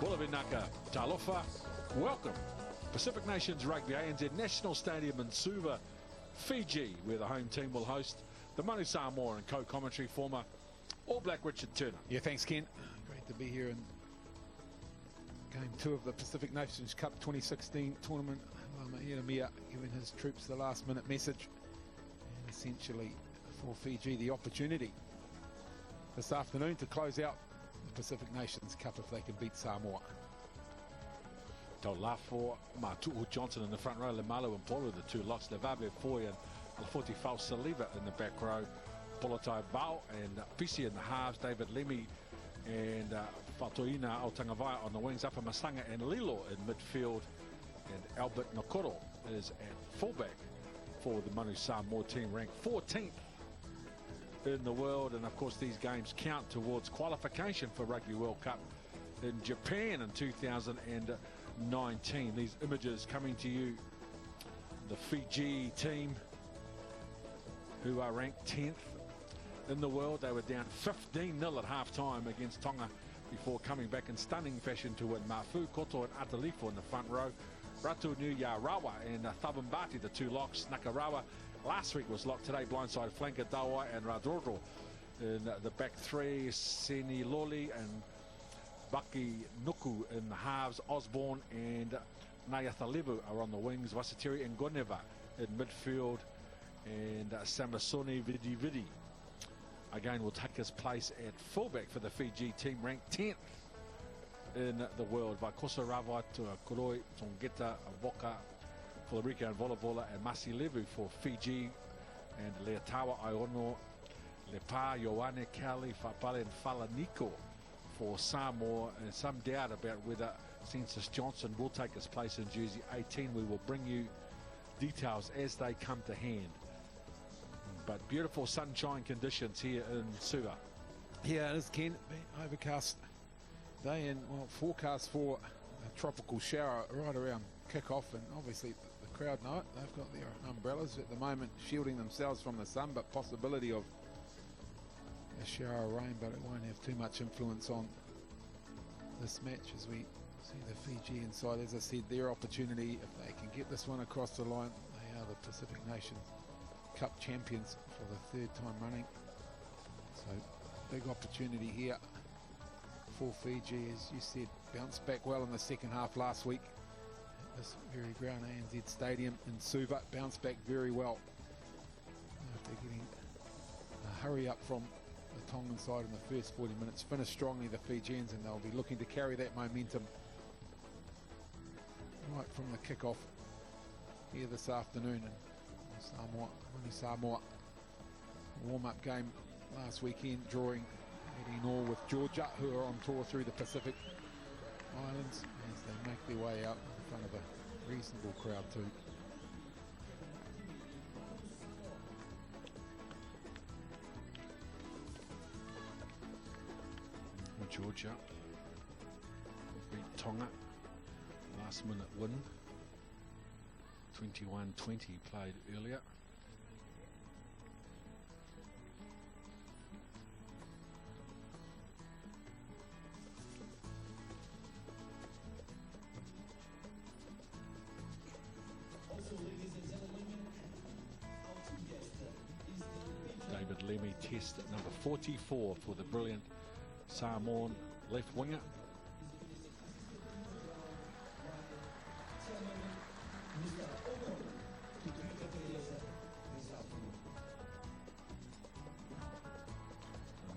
Bulavinaka Talofa. Welcome. Pacific Nations Rugby, ANZ National Stadium in Suva, Fiji, where the home team will host the Manu Samoa, and co-commentary former All Black Richard Turner. Yeah, thanks, Ken. Great to be here in Game 2 of the Pacific Nations Cup 2016 tournament. Mia giving his troops the last-minute message, and essentially for Fiji the opportunity this afternoon to close out the Pacific Nations Cup if they can beat Samoa. Tau Lafo, Matu'u Johnson in the front row, Lemalo and Polo, the two locks, Levabe Foy and Alfoti Fau Saliva in the back row, Polotai Bao and Pisi in the halves, David Lemmy and Fatoina Autangavai on the wings, Upper Masanga and Lilo in midfield, and Albert Nakoro is at fullback for the Manu Samoa team, ranked 14th in the world. And of course these games count towards qualification for Rugby World Cup in Japan in 2019. These images coming to you, the Fiji team, who are ranked 10th in the world. They were down 15-0 at half-time against Tonga before coming back in stunning fashion to win. Mafu, Koto and Atalifo in the front row, Ratu Nuyarawa and Thabambati, the two locks. Nakarawa last week was locked, today blindside flanker Dawa and Radrodo in the back three. Seni Loli and Baki Nuku in the halves. Osborne and Nayatalevu are on the wings. Wasatiri and Goneva in midfield, and Samasoni Vidi again will take his place at fullback for the Fiji team, ranked 10th in the world. Vaikosa Ravai to Koroi, Tongeta, Avoka, Fullerika and Volavola, and Masilevu for Fiji, and Leatawa Iono, Lepa, Ioane, Kali, Fapale and Falaniko for Samoa. And some doubt about whether Census Johnson will take his place in jersey 18. We will bring you details as they come to hand. But beautiful sunshine conditions here in Suva. Yeah, it is, Ken. Overcast day, and well, forecast for a tropical shower right around kick-off, and obviously the crowd know it. They've got their umbrellas at the moment shielding themselves from the sun, but possibility of a shower of rain, but it won't have too much influence on this match as we see the Fijian side. As I said, their opportunity, if they can get this one across the line, they are the Pacific Nations Cup champions for the third time running. So big opportunity here for Fiji, as you said, bounced back well in the second half last week at this very ground, ANZ Stadium in Suva. Bounced back very well after getting a hurry up from the Tongan side in the first 40 minutes. Finished strongly, the Fijians, and they'll be looking to carry that momentum right from the kickoff here this afternoon. And Samoa warm-up game last weekend, drawing 18-all with Georgia, who are on tour through the Pacific Islands, as they make their way out in front of a reasonable crowd too. Georgia beat Tonga, last minute win, 21-20 played earlier. David Lemmy, test at number 44 for the brilliant Samoan left winger.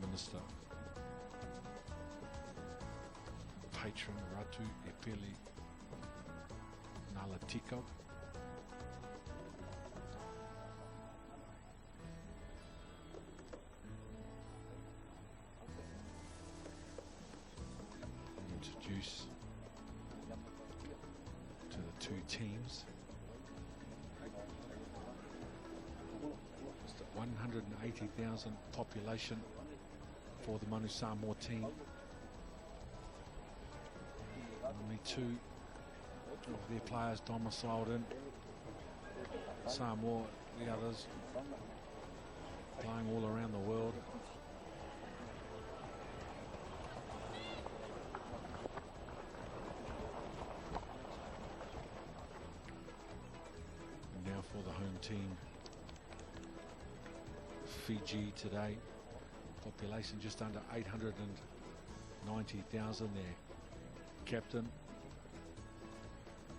The Minister, patron Ratu Epeli Nalatiko. Introduce to the two teams. Just 180,000 population for the Manu Samoa team. Only two of their players domiciled in Samoa, the others playing all around the world. Fiji today. Population just under 890,000 there. Captain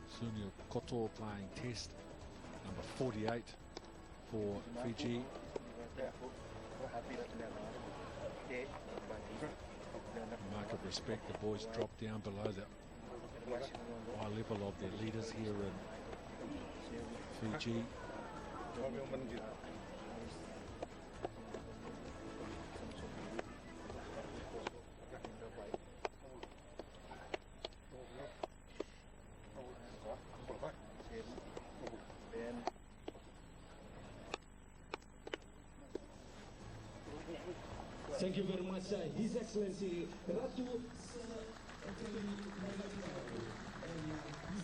Sunil Kotor playing test, number 48 for Fiji. Mark of respect, the boys drop down below the eye level of their leaders here in Fiji. Thank you very much, His Excellency Ratu Mr.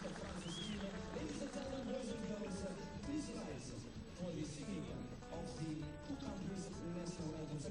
Francis Kino. Ladies and gentlemen, boys and girls, please rise for the singing of the two countries' national anthems.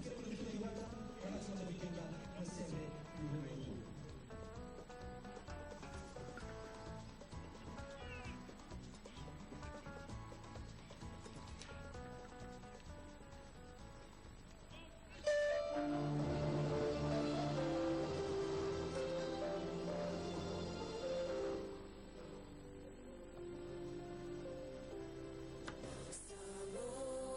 Samoa,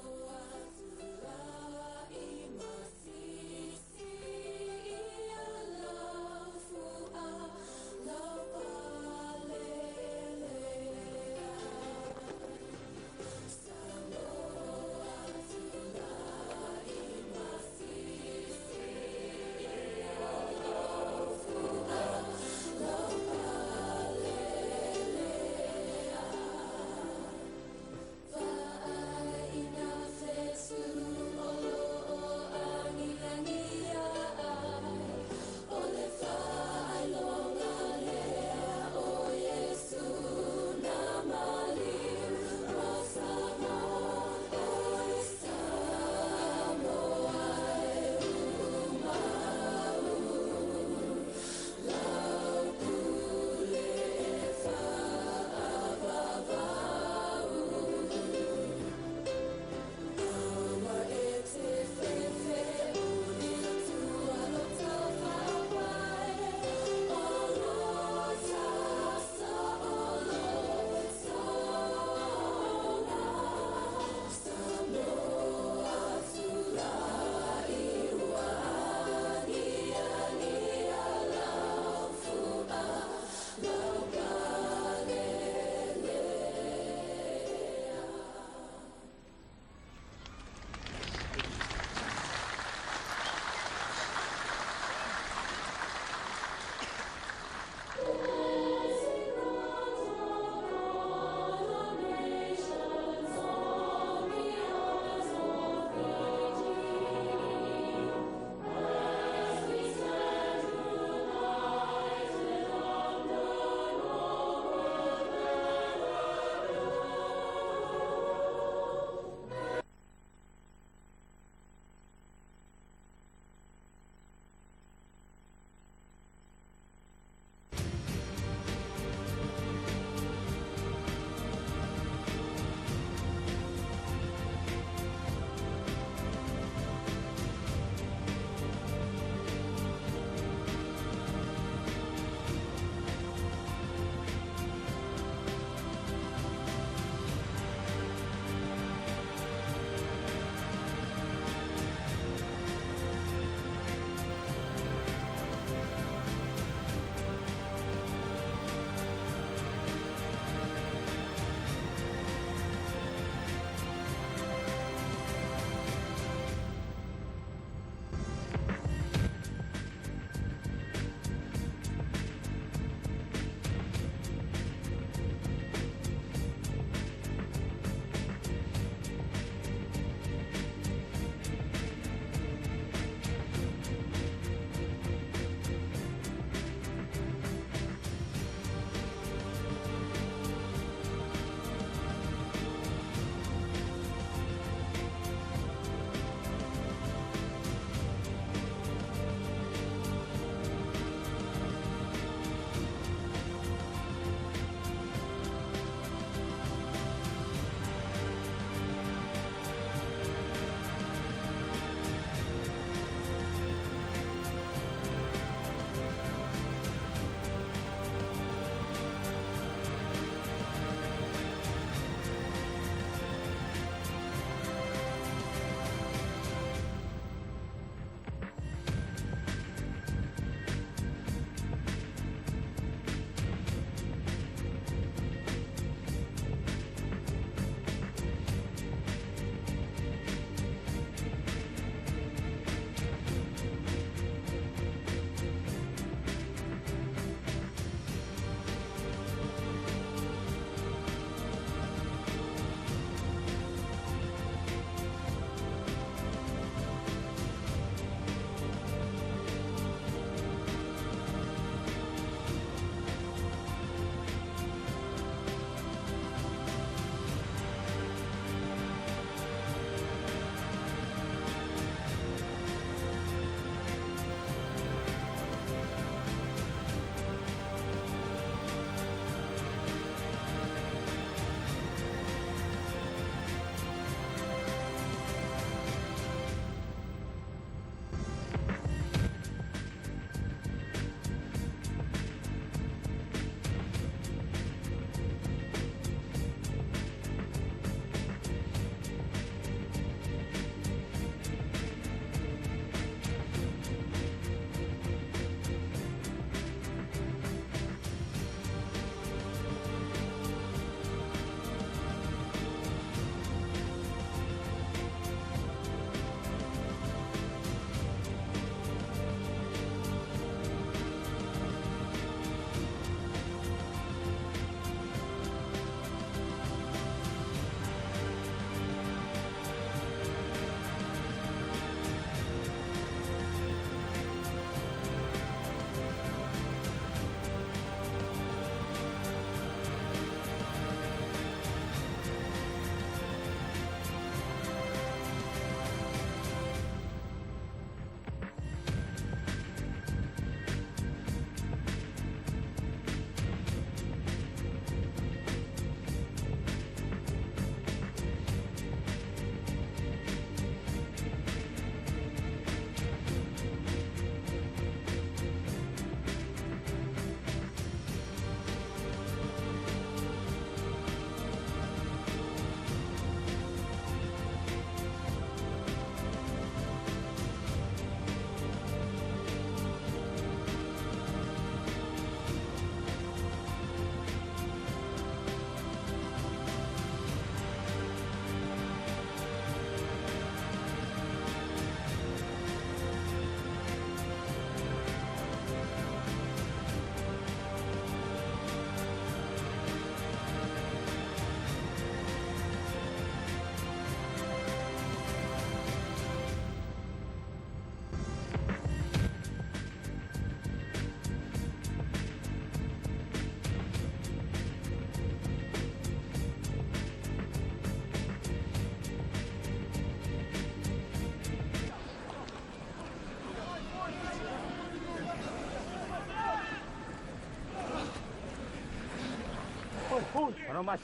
No más.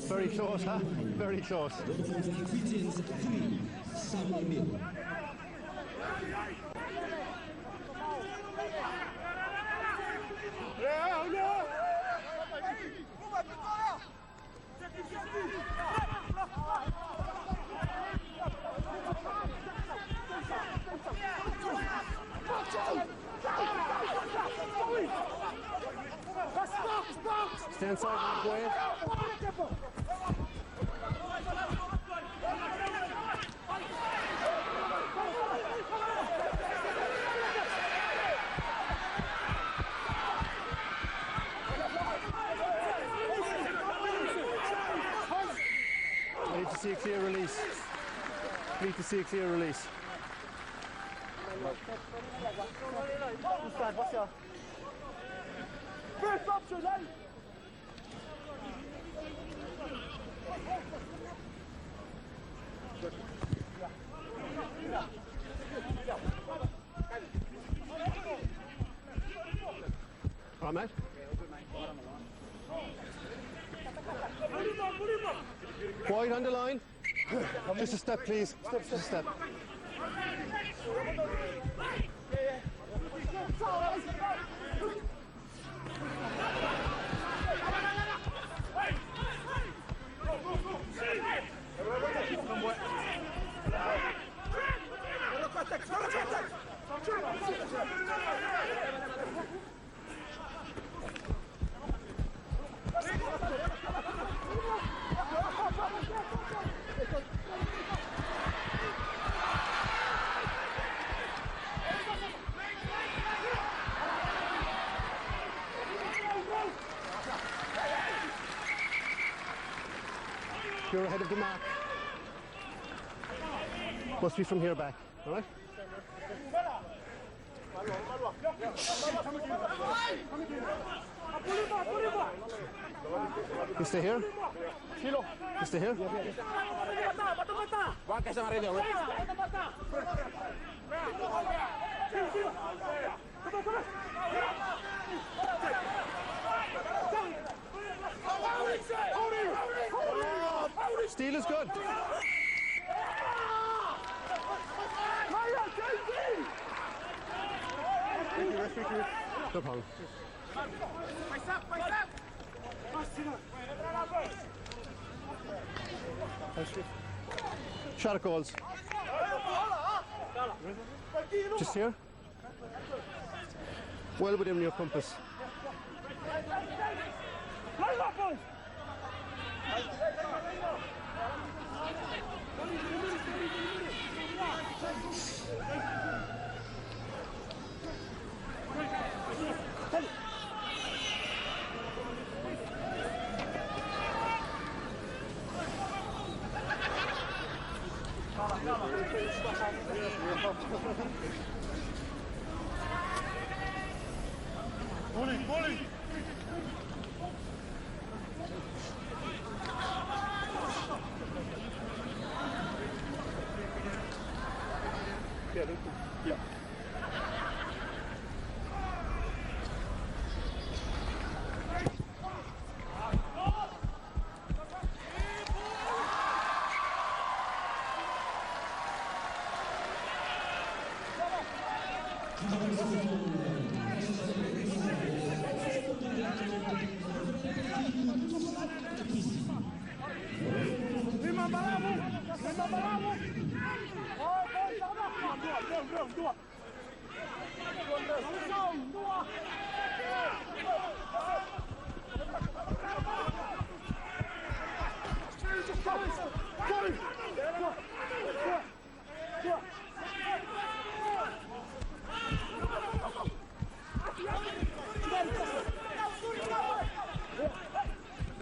Very close, huh? Very close. Stand side, Mark Wade. Need to see a clear release. Need to see a clear release. First option, eh? All right, mate. Wide on the line. Just a step, please. Just a step. You're ahead of the mark. Must be from here back, all right? You stay here? You stay here? Steal is good. No problem. Shot at goals. Just here. Well within your compass. Bowling. Yeah.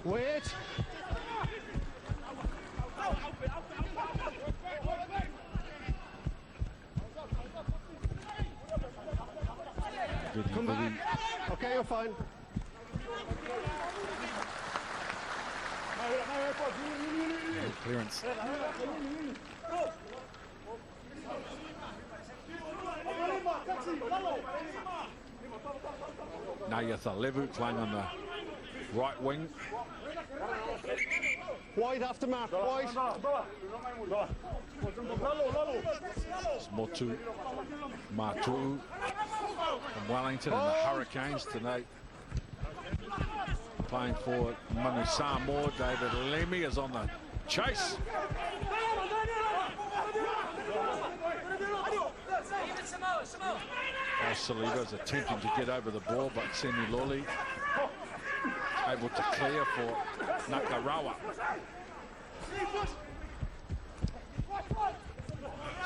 Wait. Come back. Okay, you're fine. Clearance. Nayatha Levu playing on the right wing. Wide after mark, wide. Motu Matu from Wellington and the Hurricanes tonight. Playing for Manu Samoa. David Lemmy is on the chase. Saliba is attempting to get over the ball, but Seni Loli able to clear for Nakarawa.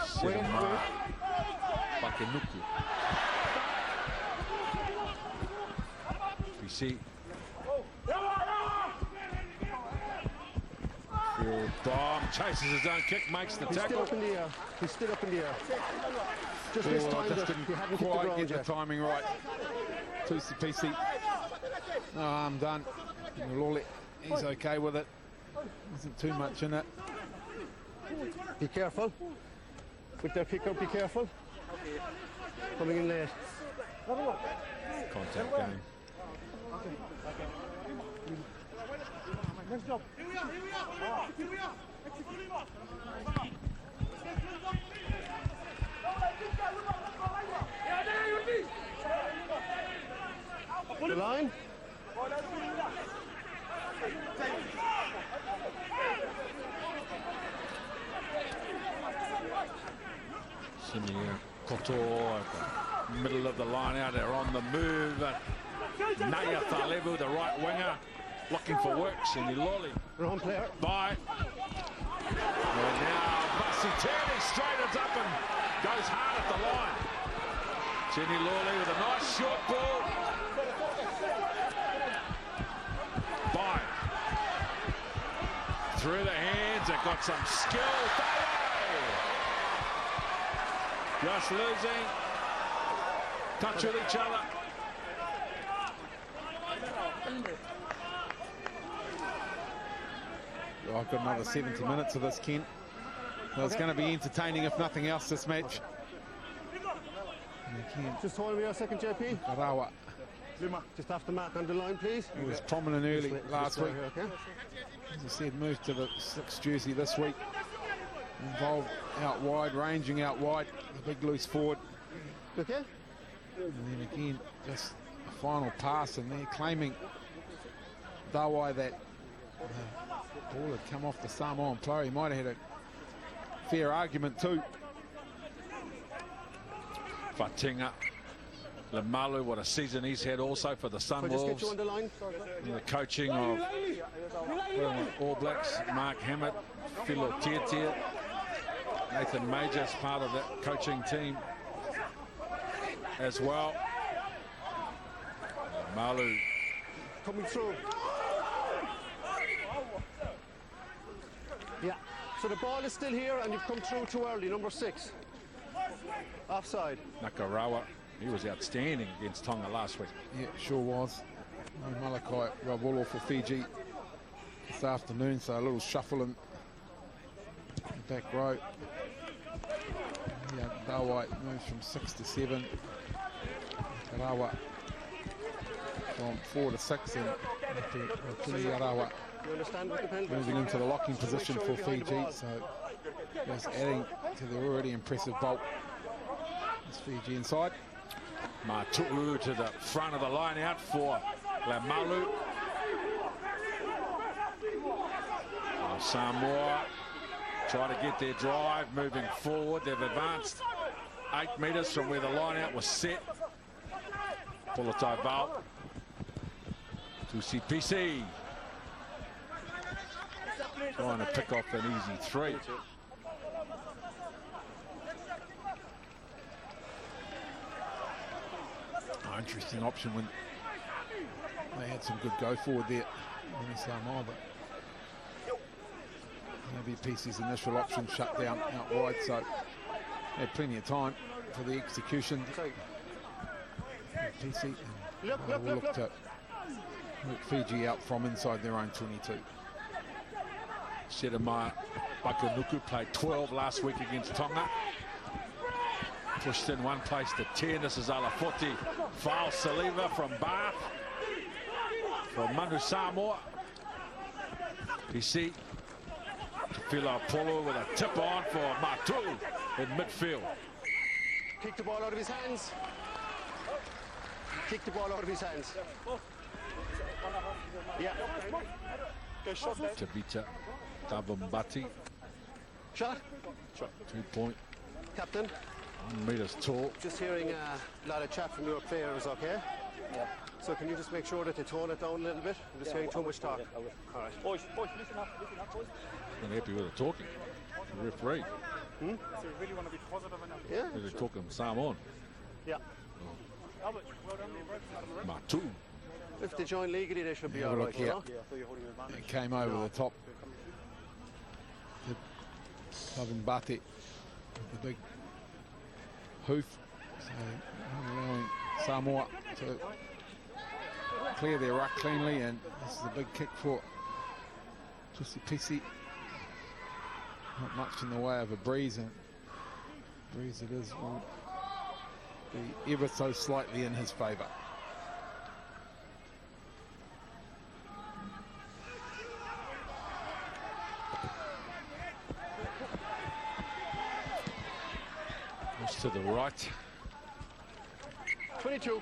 Sedema Pakenuku. Fiji. Field bomb, chases his own kick, makes the He's tackle. still up in the air. He's still up in the air. Just Just mistimed it. didn't He hadn't hit the quite ground get the yet. timing right. PC. No, I'm done. Lawley, he's okay with it. Isn't too much in it. Be careful. With their kick out, be careful. Coming in late. Contact game. Next job. The line. Simeon Koto at the middle of the line out there on the move. Naya Thalevu, the right winger, looking for work. Seni Loli Wrong player. by. And now Basitani straightens up and goes hard at the line. Seni Loli with a nice short ball. By. Through the hands, it got some skill. Just losing touch with each other. Oh, I've got another 70 minutes of this, Ken. Well, it's going to be entertaining, if nothing else, this match. Just hold me a second, JP. Karawa. Just after mark on the line, please. He was prominent early last week. Here, okay? As I said, moved to the 6th jersey this week. Involved out wide, ranging out wide, the big loose forward. Okay? And then again, just a final pass, and they're claiming Dawai that the ball had come off the Samoan player. He might have had a fair argument too. Fatinga Lemalu, what a season he's had also for the Can I just get Sunwolves. you on the line? The coaching of All Blacks, Mark Hammett, Philo Tietia, Nathan Major's part of that coaching team as well. Malu Coming through. Yeah. So the ball is still here and you've come through too early, number 6. Offside. Nakarawa, he was outstanding against Tonga last week. Yeah, sure was. No Malakai Ravolo for Fiji this afternoon, so a little shuffle in the back row. Yeah, Dawai moves from 6 to 7. Karawa from 4 to 6, and Karawa You understand what the penalty is? moving into the locking position for Fiji, so just adding to their already impressive bulk. It's Fiji inside. Matu'u to the front of the line out for Lamalu. Samoa try to get their drive, moving forward. They've advanced 8 metres from where the line out was set. Pulatai Val to CPC. Trying to pick off an easy 3. Oh, interesting option when they had some good go forward there. Manu Samoa, but maybe PC's initial option shut down out wide, so had plenty of time for the execution. PC will look to work Fiji out from inside their own 22. Sedemaya Bakanuku played 12 last week against Tonga. Pushed in one place to 10. This is Alafoti. Foul Saliva from Bath. From Manu Samoa. PC. Fila Polo with a tip on for Matu in midfield. Kick the ball out of his hands. Kick the ball out of his hands. Yeah. Tabita Tavumbati. Shot. 2 point. Captain. 1 meters tall. Just hearing a lot of chat from your players, okay? Yeah. So can you just make sure that they tone it down a little bit? I'm just hearing too much talk. Yeah, all right. Boys, listen up, boys. I'm happy with the talking. The referee. So you really want to be positive enough? Yeah. They're talking Samoan. Yeah. Albert, well done, Matu. If they join legally, they should be Have a all look right, here. you know? so you're holding your advantage. It came over the top. Tavumbati, the big hoof, so allowing Samoa to clear their ruck cleanly, and this is a big kick for Tusipisi. Not much in the way of a breeze, and breeze it is will be ever so slightly in his favour. To the right. 22.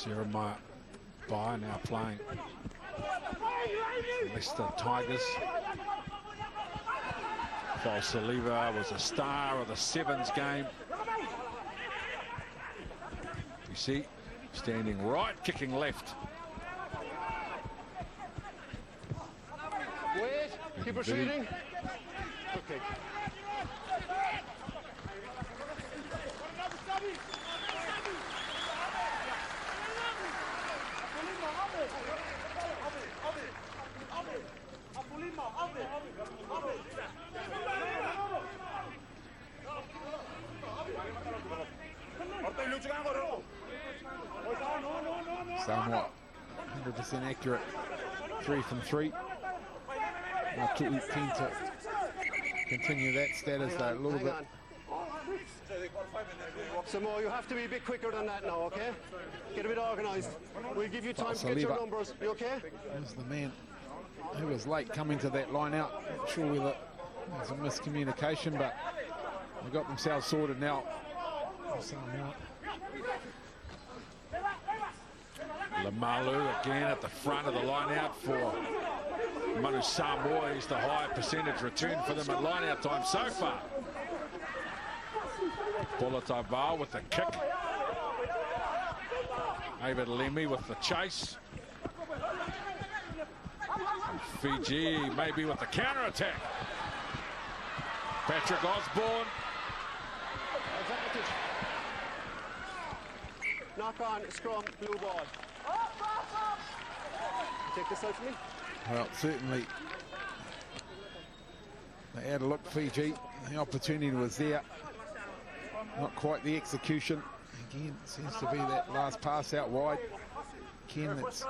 Jeremiah By now playing Leicester Tigers. Paul Saliva was a star of the Sevens game. You see, standing right, kicking left. Wait, keep proceeding. Okay. Samoa 100% accurate, 3 from 3. Now keen to continue that status a little bit. Samoa, you have to be a bit quicker than that now, okay? Get a bit organised. We'll give you time to get your numbers. You okay? There's the man who was late coming to that line out. Not sure whether there's a miscommunication, but they got themselves sorted now. Samoa. Lamalu again at the front of the line out for Manu Samoa. He's the higher percentage return for them at line out time so far. Polataval with the kick. David Lemmy with the chase. And Fiji maybe with the counter attack. Patrick Osborne. Knock on, scrum, blue ball. Take this out for me. Well, certainly they had a look, Fiji. The opportunity was there. Not quite the execution. Again, it seems to be that last pass out wide. Again, it's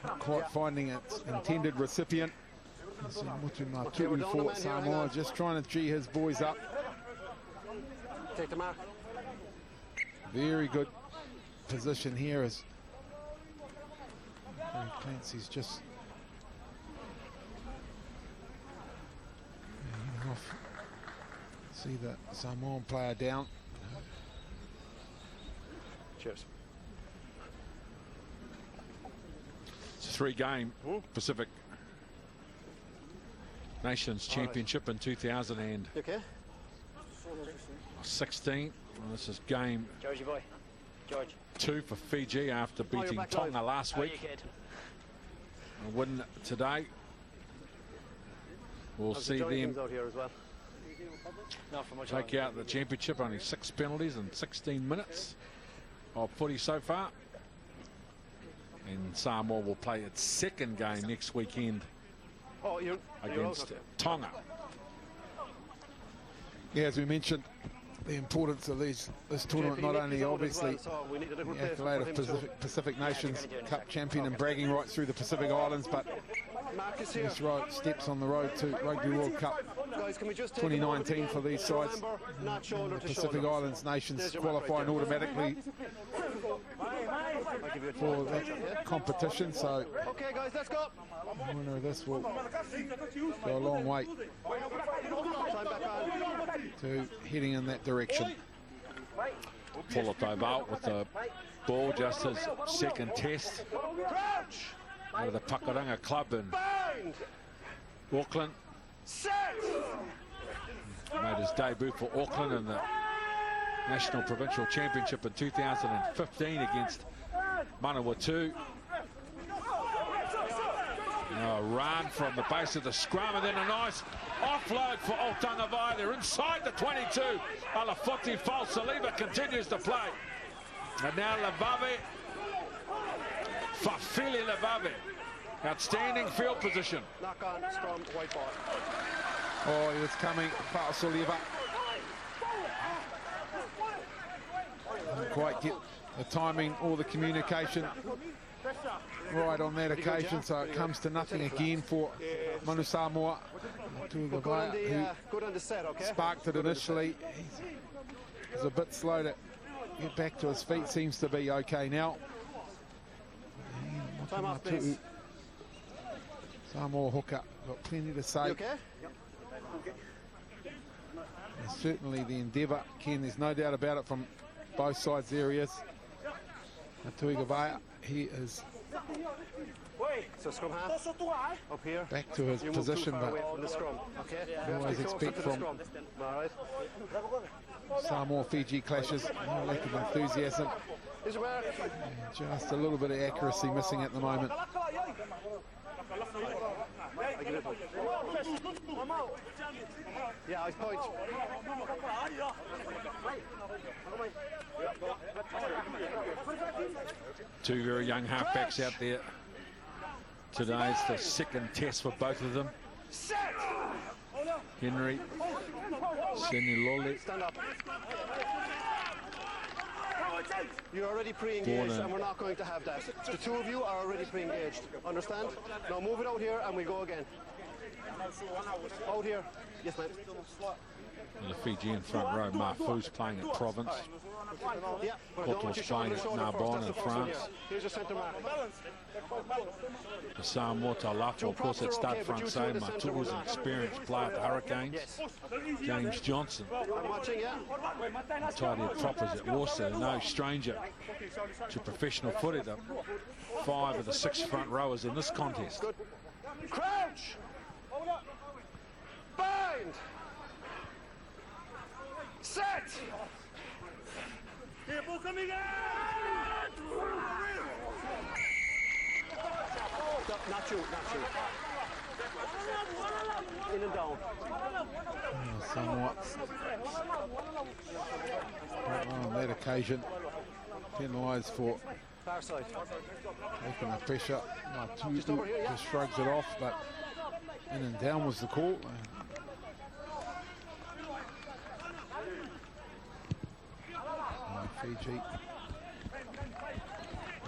not quite finding its intended recipient. Mutu for Samoa, just trying to gee his boys up. Take the mark. Very good position here as Clancy's just off. See the Samoan player down. Cheers. It's a 3-game Pacific Nations Championship in 2016. You okay? Well, this is game Georgie boy. George. 2 for Fiji after beating back Tonga line. last How are you, week. kid? A win today. We'll see them out here as well. take out the championship. Only 6 penalties in 16 minutes of footy so far. And Samoa will play its second game next weekend against Tonga. Yeah, as we mentioned, the importance of this tournament, not only obviously the accolade of Pacific Nations Cup champion and bragging rights through the Pacific Islands, but this steps on the road to Rugby World Cup 2019 for these sides. The Pacific Islands nations qualifying automatically for that competition, so Okay, guys, let's go. the winner of this will go a long way to heading in that direction. Polotai with the ball, just his second test out of the Pakuranga club in Auckland. Made his debut for Auckland in the National Provincial Championship in 2015 against Manawatu. A run from the base of the scrum, and then a nice offload for Otangavai. They're inside the 22. Alafuti Falsaliva continues to play. And now Levave, Fafili Levave. Outstanding field position. Knock on, scrum, white ball. Oh, he was coming, Falsaliva. Didn't quite get the timing or the communication right on that occasion, so it comes to nothing again for Manu Samoa. Good on the set, okay? Sparked it initially. He's a bit slow to get back to his feet. Seems to be okay now. Time off, please. Samoa hooker, got plenty to say. You okay? And certainly the endeavour, Ken, there's no doubt about it from both sides. There he is. Tuigavaya, he is So scrum half up here. back to his You position, move too far away but from the scrum, okay? you always expect from All right. Samoa Fiji clashes, no lack of enthusiasm, Is it where? and just a little bit of accuracy missing at the moment. I give it up. Yeah, I point. Two very young halfbacks out there. Today it's the second test for both of them. Henry Seniloli. Stand up. You're already pre-engaged and we're not going to have that. The two of you are already pre-engaged. Understand? Now move it out here and we go again. Out here. Yes, ma'am. The Fijian front row, Mafu's playing at Province. Yeah, but I don't want you playing at shoulder first. Narbonne That's in the first one France. here. Here's your centre mark. The Samoa Talafo, of course, at Stade Francais. Maturu's an experienced player at the Hurricanes. James Johnson, I'm watching, yeah. tidy of proppers at Worcester, no stranger to professional footy. The 5 of the 6 front rowers in this contest. Good. Crouch! Bind! Set! Not you. In and down. Somewhat on that occasion, penalised for Far side. taking the pressure. Matu just shrugs it off, but in and down was the call. Fiji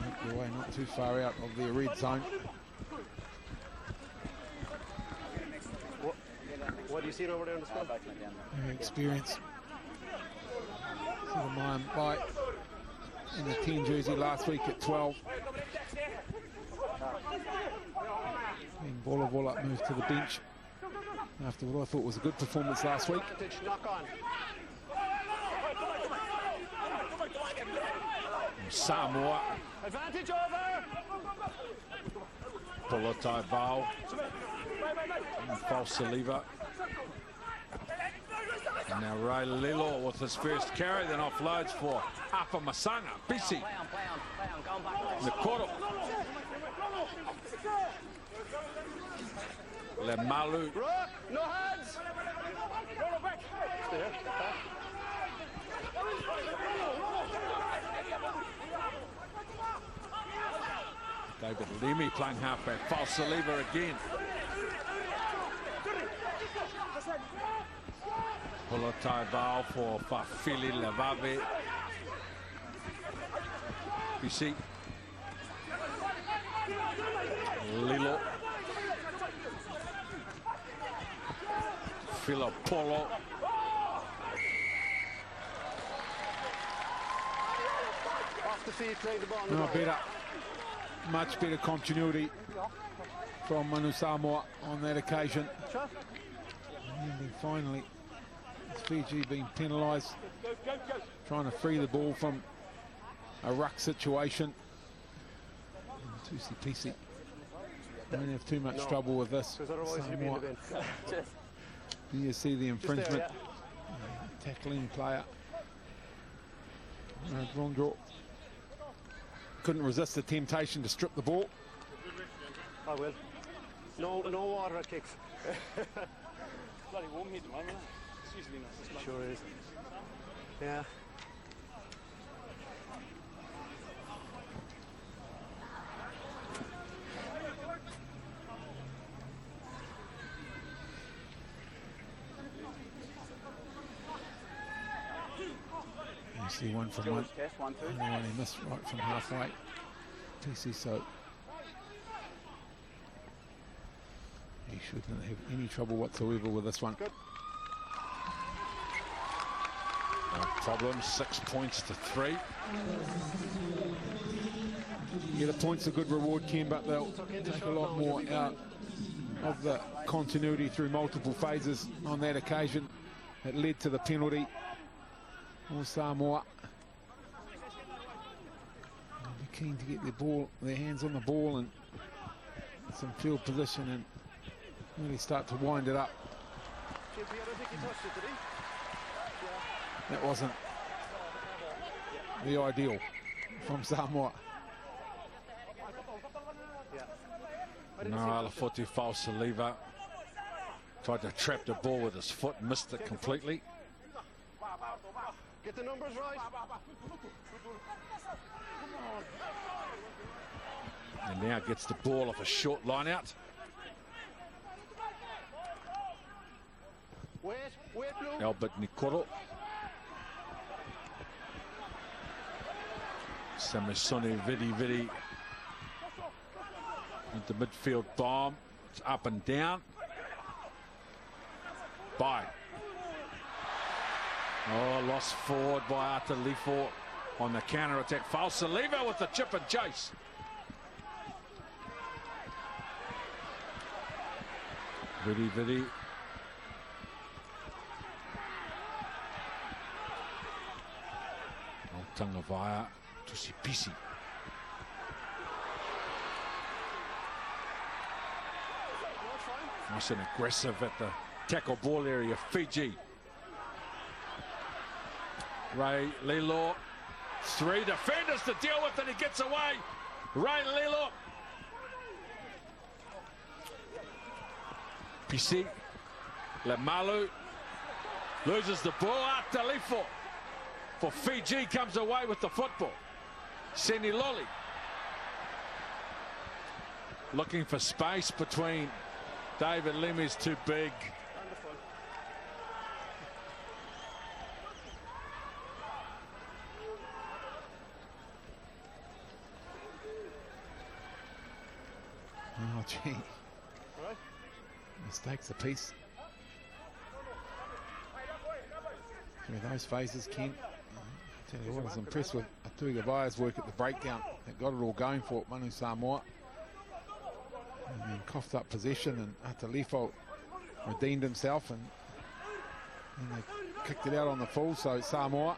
make their way not too far out of their red zone. What do you see over there in the scrum? Very experienced. Sort of mine by in the 10 jersey last week at 12. And Bolivola moved to the bench after what I thought was a good performance last week. Knock on. Samoa, Advantage over! Polotai Val, and Falsaliva. And now Ray Lilo with his first carry, then offloads for Apa Masanga, Bisi, Nakoro. Malu. Rock, no hands. Stay here. Back. David Lemi playing halfback. False Saliva again. Polotai Val for Fafili Lavave. Fiji. Lilo. Filipolo. Off the field, playing the ball. No, better. Much better continuity from Manu Samoa on that occasion. And then finally, Fiji being penalised, trying to free the ball from a ruck situation. Tusi Pisi won't have too much trouble with this. Samoa. You see the infringement. Tackling player. Wrong draw. Couldn't resist the temptation to strip the ball. I will. No water kicks. Bloody warm here at the moment. It's usually not this much. Sure is. Yeah. You see one from one. Test, 1, 2. And one he missed right from halfway. PC, so he shouldn't have any trouble whatsoever with this one. Good. No problem. 6 points to 3. Yeah, the points are good reward, Ken, but they'll take a lot more out of the continuity through multiple phases on that occasion. It led to the penalty. Or Samoa. They'll be keen to get their hands on the ball and some field position and really start to wind it up. That wasn't the ideal from Samoa. No, Alafuti false Saliva. Tried to trap the ball with his foot, missed it completely. Get the numbers right. And now gets the ball off a short line out. Wait, Blue. Albert Nikoro. Samasoni Vidi. Into midfield bomb. It's up and down. Bye. Oh, lost forward by Atalifo on the counter-attack. False Saliva with the chip and chase. Vidi. Tangavaya to Sipisi. Nice and aggressive at the tackle ball area. Fiji. Ray Lilo. 3 defenders to deal with, and he gets away. Ray Lilo. PC. Lemalu. Loses the ball. Atalifo for Fiji comes away with the football. Seniloli. Looking for space between David Lemi's too big. Oh, gee. Mistakes a piece. Through those phases, Ken. I tell you what, I was impressed with Atugavaya's work at the breakdown. That got it all going for Manu Samoa. And then coughed up possession, and Atalifo redeemed himself, and they kicked it out on the full. So Samoa,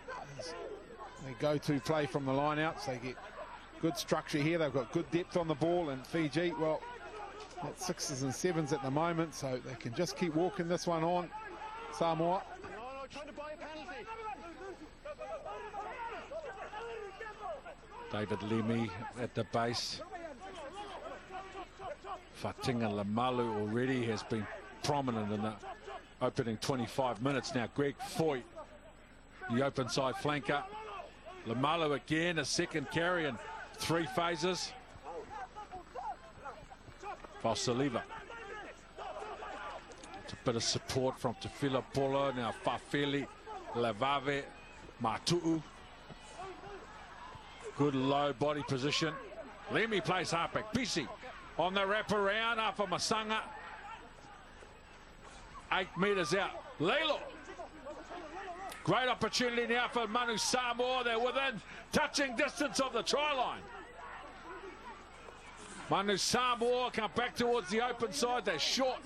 they go-to play from the line-outs. They get good structure here. They've got good depth on the ball, and Fiji, well, at 6s and 7s at the moment, so they can just keep walking this one on. Samoa. No, trying to buy a penalty. David Lemi at the base. Fatinga Lamalu already has been prominent in the opening 25 minutes. Now Greg Foy, the open side flanker. Lamalu again, a second carry in 3 phases. Saliva. It's a bit of support from Tefila Polo. Now Fafeli, Levave, Matu'u. Good low body position. Lemi plays halfback. Bisi on the wraparound after Masanga. 8 metres out. Lelo. Great opportunity now for Manu Samoa. They're within touching distance of the try line. Manu Samoa come back towards the open side. They're short.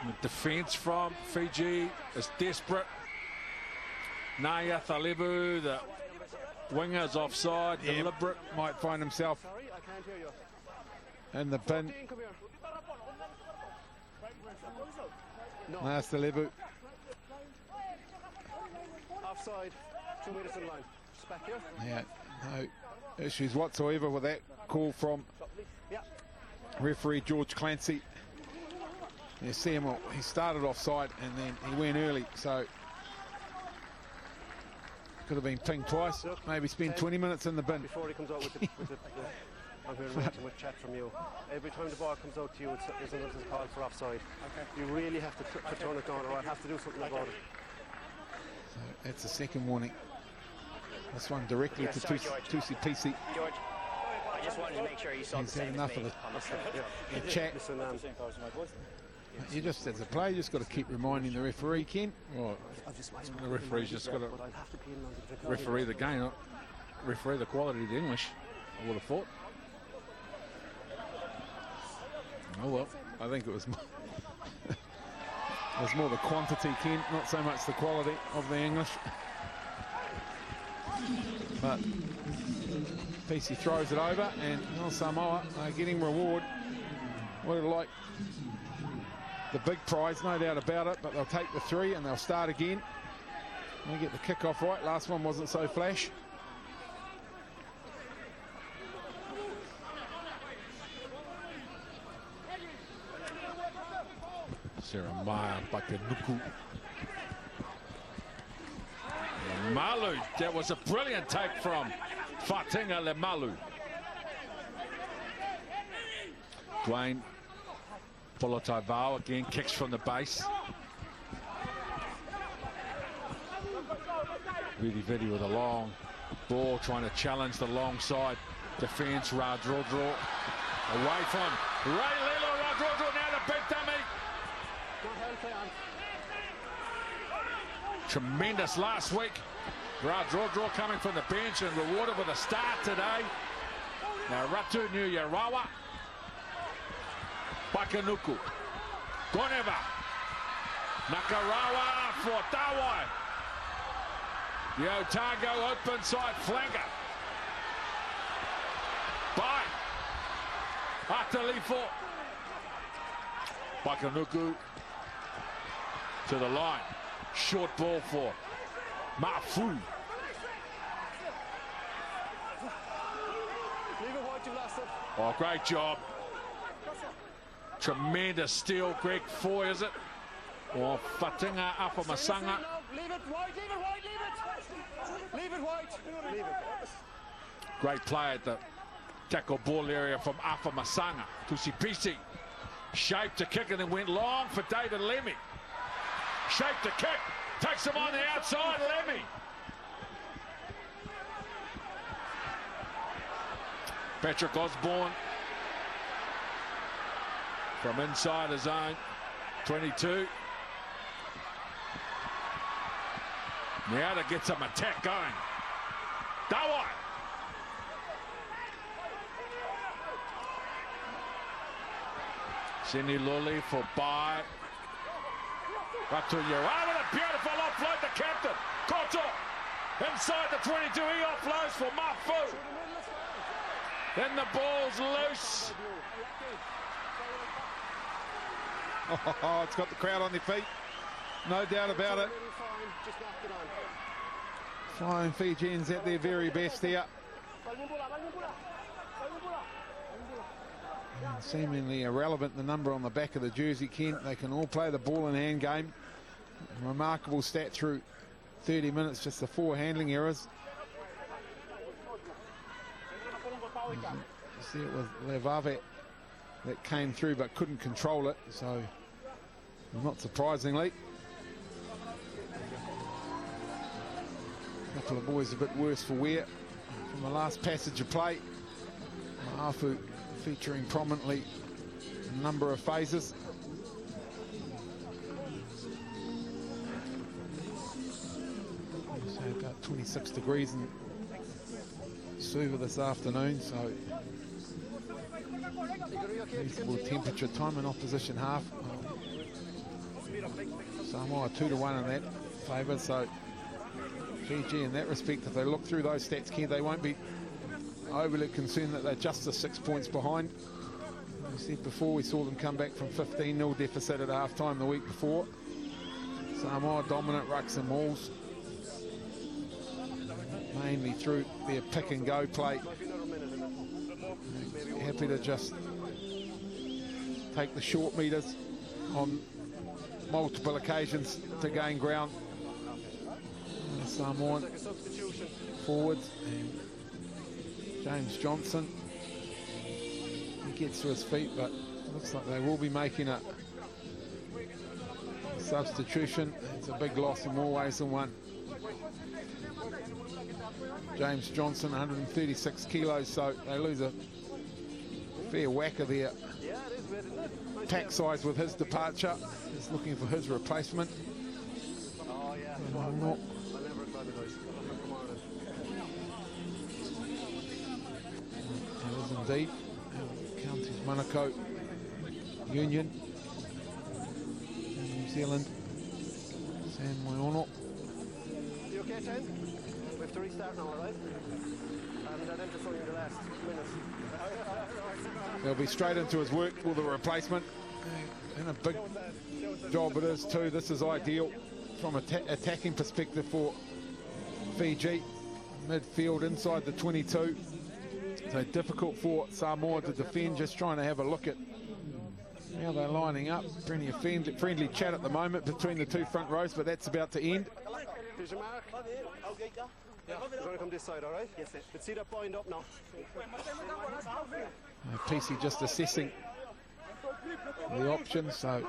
The defence from Fiji is desperate. Naya Thalebu, the winger's offside, deliberate. Might find himself in the bin. Naya Thalebu. Offside, 2 metres in line. Just back here. Yeah, no issues whatsoever with that call from referee George Clancy. You see him, he started offside and then he went early, so could have been pinged twice. Look, maybe spend 20 minutes in the bin. Before he comes out with the I'm hearing too much chat from you. Every time the ball comes out to you, it's another call for offside. Okay. You really have to turn it down, or I have to do something about it. So that's the second warning. This one directly to Tusi Pisi. George, I just wanted to make sure you saw the same enough of the chat. Listen, You just, as a player, you just got to keep reminding the referee, Ken. Well, the referee's just got to referee the game, not referee the quality of the English, I would have thought. Oh well. I think it was more the quantity, Ken, not so much the quality of the English. But Pisi throws it over, and Samoa are getting reward. What do you like? The big prize, no doubt about it, but they'll take the 3 and they'll start again. They get the kick-off right. Last one wasn't so flash. Jeremiah Bakanuku. Malu, that was a brilliant take from Fatinga Lemalu. Dwayne Polotaivao again kicks from the base. Vidi with a long ball trying to challenge the long side defence. Radrodro away from Ray Lilo. Radrodro now the big dummy. Tremendous last week. Radrodro coming from the bench and rewarded with a start today. Now Ratu Nuyarawa. Bakanuku. Goneva. Nakarawa for Tawai. The Otago open side flanker. By Atalifo. Bakanuku to the line. Short ball for Mafu. Oh, great job. Tremendous steal. Greg Foy, is it? Or Fatinga Apa Masanga. Leave it wide, leave it wide, leave it wide. Leave it. Great play at the tackle ball area from Apa Masanga. Tusipisi shaped to kick and then went long for David Lemmy. Shaped to kick, takes him on the outside, Lemmy. Patrick Osborne from inside his own 22. Now to get some attack going. Dawai. Sini Luli for Bai. Ratu Yarawa. What a beautiful offload, the captain. Koto inside the 22. He offloads for Mafu. Then the ball's loose. Oh, it's got the crowd on their feet. No doubt about it. Flying Fijians at their very best here. And seemingly irrelevant, the number on the back of the jersey, Kent. They can all play the ball in hand game. Remarkable stat through 30 minutes, just the 4 handling errors. You see it with Levave that came through but couldn't control it, so not surprisingly. A couple of boys a bit worse for wear from the last passage of play. Ma'afu featuring prominently in a number of phases. So about 26 degrees in Suva this afternoon, so reasonable temperature. Time in opposition half. Samoa 2-1 in that favour, so Fiji in that respect, if they look through those stats, Ken, they won't be overly concerned that they're just the 6 points behind. We said before, we saw them come back from 15-0 deficit at half-time the week before. Samoa dominant rucks and mauls, mainly through their pick-and-go play. Happy to just take the short meters on multiple occasions to gain ground. Samoan forwards, and James Johnson, he gets to his feet, but it looks like they will be making a substitution. It's a big loss in more ways than one. James Johnson, 136 kilos, so they lose a fair whack of their pack size with his departure. Just looking for his replacement. Oh, yeah. It is indeed. Counties Manukau Union in New Zealand. San Moiono. You okay, Chen? We have to restart now, all right? And then just only the last minutes. He'll be straight into his work with a replacement. And a big job it is too. This is ideal from an attacking perspective for Fiji. Midfield inside the 22. So difficult for Samoa to defend. Just trying to have a look at how they're lining up. Plenty of friendly chat at the moment between the two front rows, but that's about to end. Here's your mark. Yeah, we're going to come this side, all right? Yes, sir. Let's see that bind up now. PC just assessing the options, so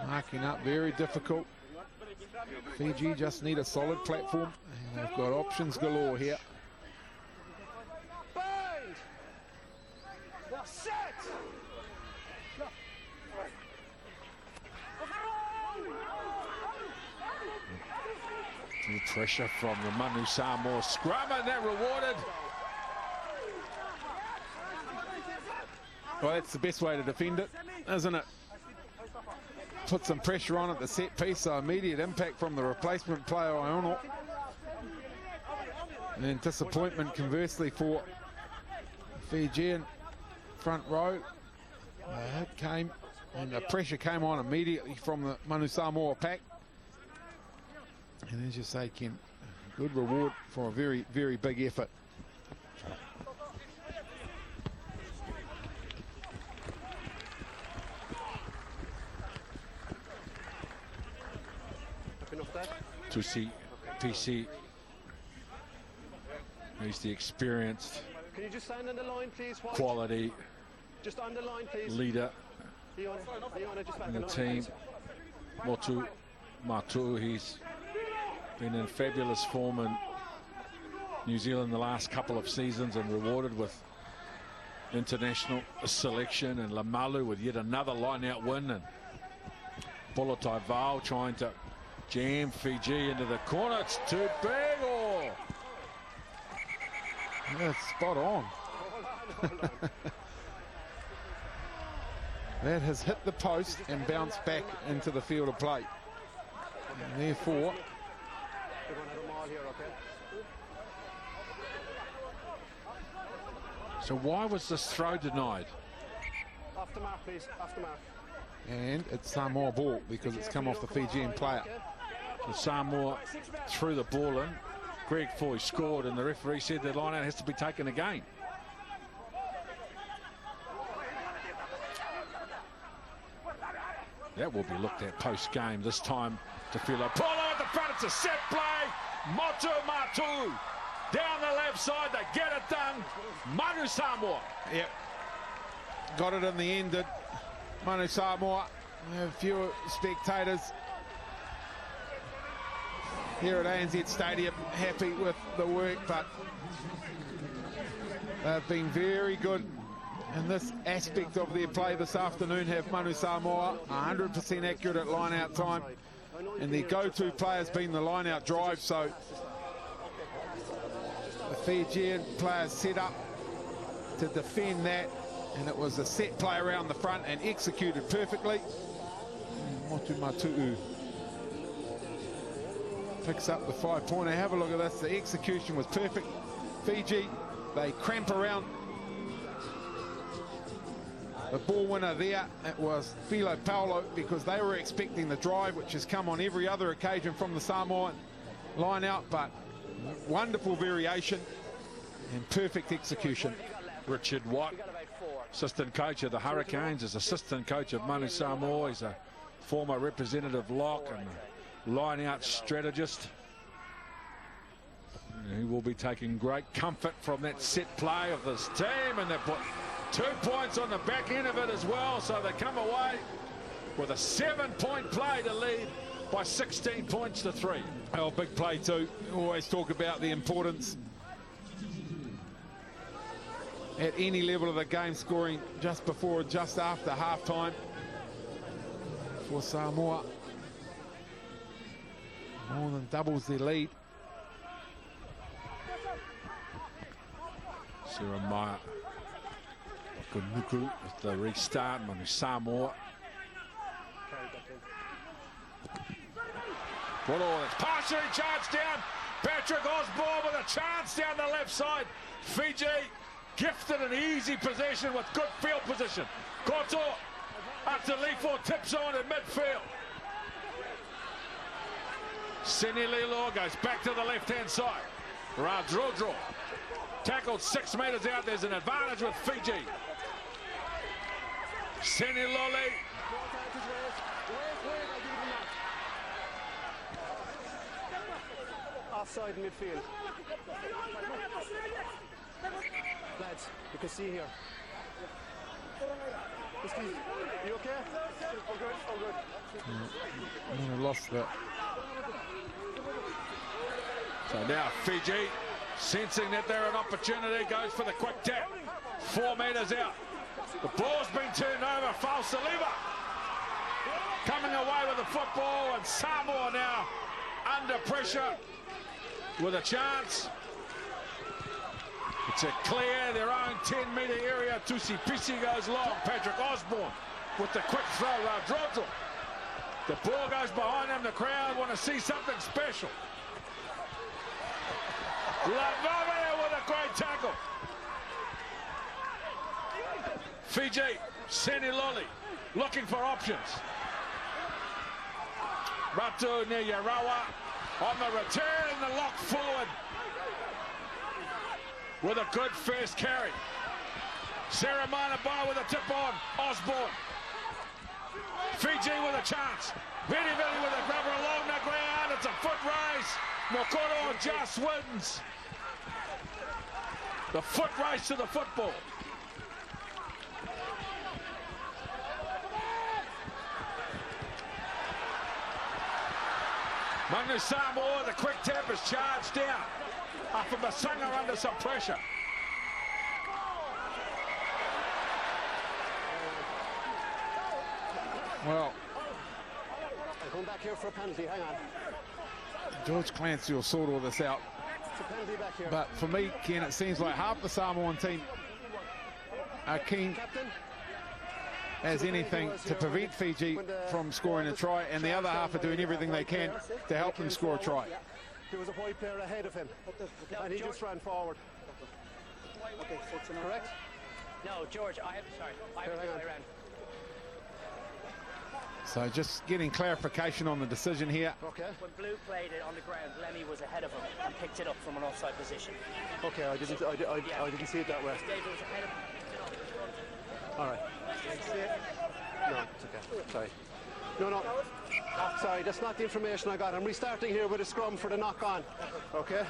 marking up very difficult. Fiji just need a solid platform, and they've got options galore here. Bind! Set! The pressure from the Manu Samoa scrum, and that rewarded. Well, that's the best way to defend it, isn't it? Put some pressure on at the set piece, so immediate impact from the replacement player, Iono. And then disappointment, conversely, for Fijian front row. The hit came, and the pressure came on immediately from the Manu Samoa pack. And as you say, Ken, good reward for a very, very big effort. To see PC, he's the experienced, can you just stand on the line, please? quality just on the line, please. leader Leon, just back in the on team. Motu Matu, he's been in fabulous form in New Zealand the last couple of seasons and rewarded with international selection, and Lamalu with yet another line-out win, and Polotai Val trying to jam Fiji into the corner. It's too big. Oh, yeah, spot on. That has hit the post and bounced back into the field of play. And therefore, so why was this throw denied? After mark, please. After mark. and it's Samoa ball because it's come off the Fijian player. So Samoa threw the ball in, Greg Foy scored, and the referee said the line out has to be taken again. That will be looked at post-game this time. To Filo Polo at the front. It's a set play. Motu Matu down the left side. They get it done. Manu Samoa. Yep. Got it in the end. Did Manu Samoa. A few spectators here at ANZ Stadium happy with the work, but they've been very good in this aspect of their play this afternoon. Have Manu Samoa 100% accurate at line-out time, and their go-to play has been the line-out drive, so the Fijian players set up to defend that, and it was a set play around the front and executed perfectly. Motu Matu'u picks up the 5-pointer. Have a look at this. The execution was perfect. Fiji, they cramp around the ball winner there. It was Filo Paulo, because they were expecting the drive, which has come on every other occasion from the Samoan line out, but wonderful variation and perfect execution. Richard Watt, assistant coach of the Hurricanes, is assistant coach of Manu Samoa. He's a former representative lock and line out strategist. He will be taking great comfort from that set play of this team, and they put 2 points on the back end of it as well, so they come away with a 7-point play to lead by 16 points to 3. Oh, big play too. Always talk about the importance at any level of the game, scoring just before or just after half-time for Samoa. More than doubles their lead. Jeremiah Kunuku with the restart. Manu Samoa. Well, it's partially charged down. Patrick Osborne with a chance down the left side. Fiji gifted an easy possession with good field position. Koto after Lifo tips on in midfield. Senililo goes back to the left-hand side. Radrodro tackled 6 meters out. There's an advantage with Fiji. Seniloli. Offside in midfield. Lads, you can see here. You okay? Oh good, oh good. Lost that. So now Fiji, sensing that they're an opportunity, goes for the quick tap. 4 meters out. The ball's been turned over. Falsaliva coming away with the football, and Samoa now under pressure with a chance. It's a clear, their own 10-meter area. Tusi Pisi goes long. Patrick Osborne with the quick throw. Radrodro. The ball goes behind him. The crowd want to see something special. Lavavea with a great tackle. Fiji, Seniloli looking for options. Ratu Niyarawa on the return, the lock forward with a good first carry. Seremana Bar with a tip on. Osborne. Fiji with a chance. Vili with a grabber along the ground. It's a foot race. Mokoro just wins. The foot race to the football. Manu Samoa, the quick tap is charged down. After Masanga under some pressure. Well, I'm going back here for a penalty, hang on. George Clancy will sort all this out. It's a penalty back here. But for me, Ken, it seems like half the Samoan team are keen as anything to prevent Fiji from scoring a try, and the other half are doing everything they can to help them score a try. There was a white player ahead of him, and he just ran forward. Correct? No, George, I have to ran. So just getting clarification on the decision here. Okay. When Blue played it on the ground, Lemmy was ahead of him and picked it up from an offside position. Okay, I didn't see it that way. David was ahead of him, picked it up in front of him. All right. No, it's okay. Sorry. No. Sorry, that's not the information I got. I'm restarting here with a scrum for the knock-on. Okay?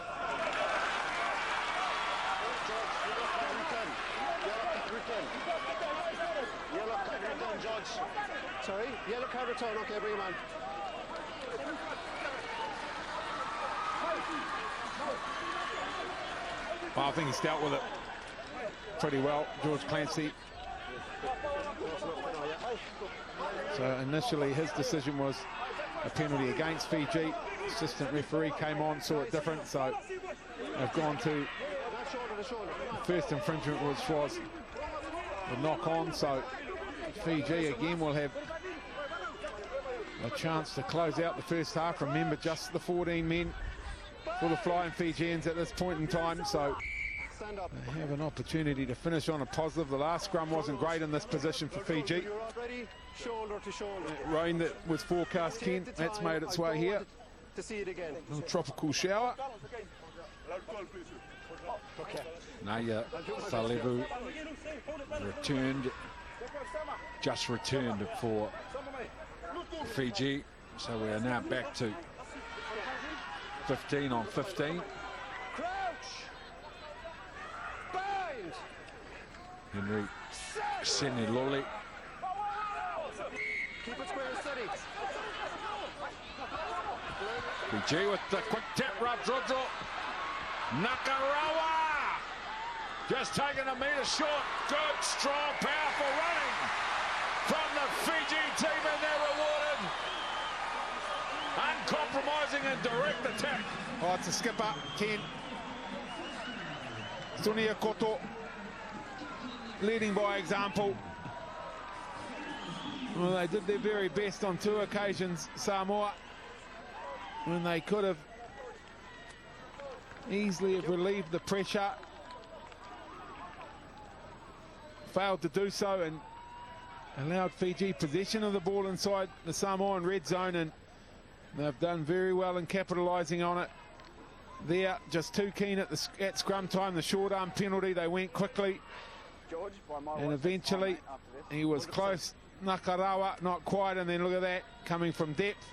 Yellow card return, Judge. Sorry? Yellow card return. Okay, bring him on. Well, I think he's dealt with it pretty well, George Clancy. So initially his decision was a penalty against Fiji. Assistant referee came on, saw it different, so they've gone to the first infringement, which was the knock on. So Fiji again will have a chance to close out the first half. Remember, just the 14 men for the Flying Fijians at this point in time, so they have an opportunity to finish on a positive. The last scrum wasn't great in this position for Fiji. Shoulder to shoulder. Rain that was forecast, Kent, that's made its way here. To see it again. A little tropical shower. Okay. Naya Salevu just returned for Fiji. So we are now back to 15 on 15. Crouch. Bind. Henry Seniloli. Keep it square and steady. Fiji with the quick tap, Rodrodro. Nakarawa just taking a metre short. Good, strong, powerful running from the Fiji team, and they're rewarded. Uncompromising and direct attack. Oh, it's a skipper, Ken. Sunia Koto leading by example. Well, they did their very best on two occasions, Samoa, when they could have easily have relieved the pressure. Failed to do so and allowed Fiji possession of the ball inside the Samoan red zone, and they've done very well in capitalising on it. There, just too keen at scrum time, the short arm penalty. They went quickly, and eventually he was close. Nakarawa, not quite, and then look at that, coming from depth,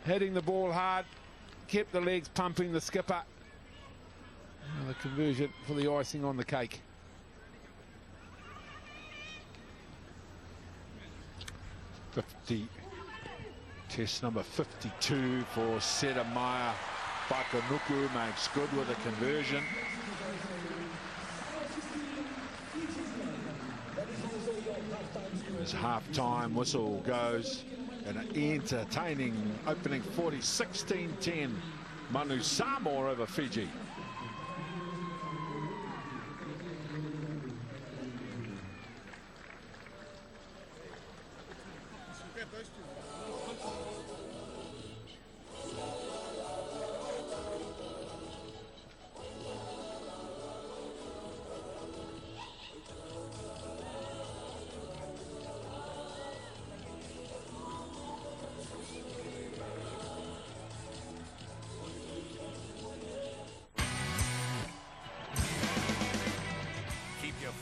hitting the ball hard, kept the legs pumping, the skipper. The conversion for the icing on the cake. Test number 52 for Sedamaya Whakanuku, makes good with a conversion. As half-time whistle goes, and an entertaining opening 40, 16-10, Manu Samoa over Fiji.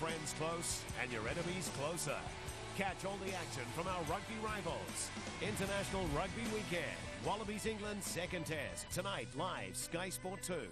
Friends close and your enemies closer. Catch all the action from our rugby rivals. International Rugby Weekend. Wallabies England second test. Tonight live Sky Sport 2.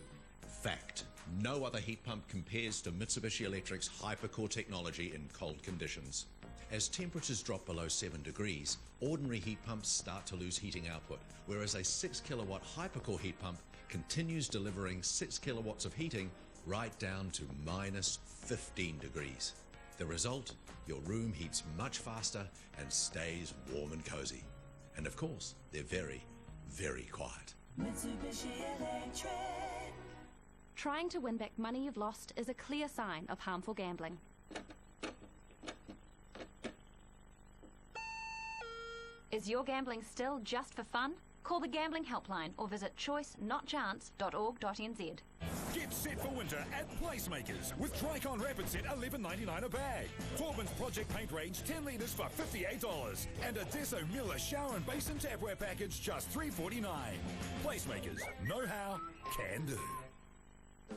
Fact. No other heat pump compares to Mitsubishi Electric's Hypercore technology in cold conditions. As temperatures drop below 7 degrees, ordinary heat pumps start to lose heating output, whereas a 6 kilowatt Hypercore heat pump continues delivering 6 kilowatts of heating right down to minus 15 degrees. The result? Your room heats much faster and stays warm and cozy. And of course, they're very, very quiet. Mitsubishi Electric. Trying to win back money you've lost is a clear sign of harmful gambling. Is your gambling still just for fun? Call the gambling helpline or visit choicenotchance.org.nz. Get set for winter at Placemakers with Tricon Rapid Set $11.99 a bag. Taubman's Project Paint Range 10 litres for $58. And a Deso Miller shower and basin tapware package just $3.49. Placemakers. Know how, can do.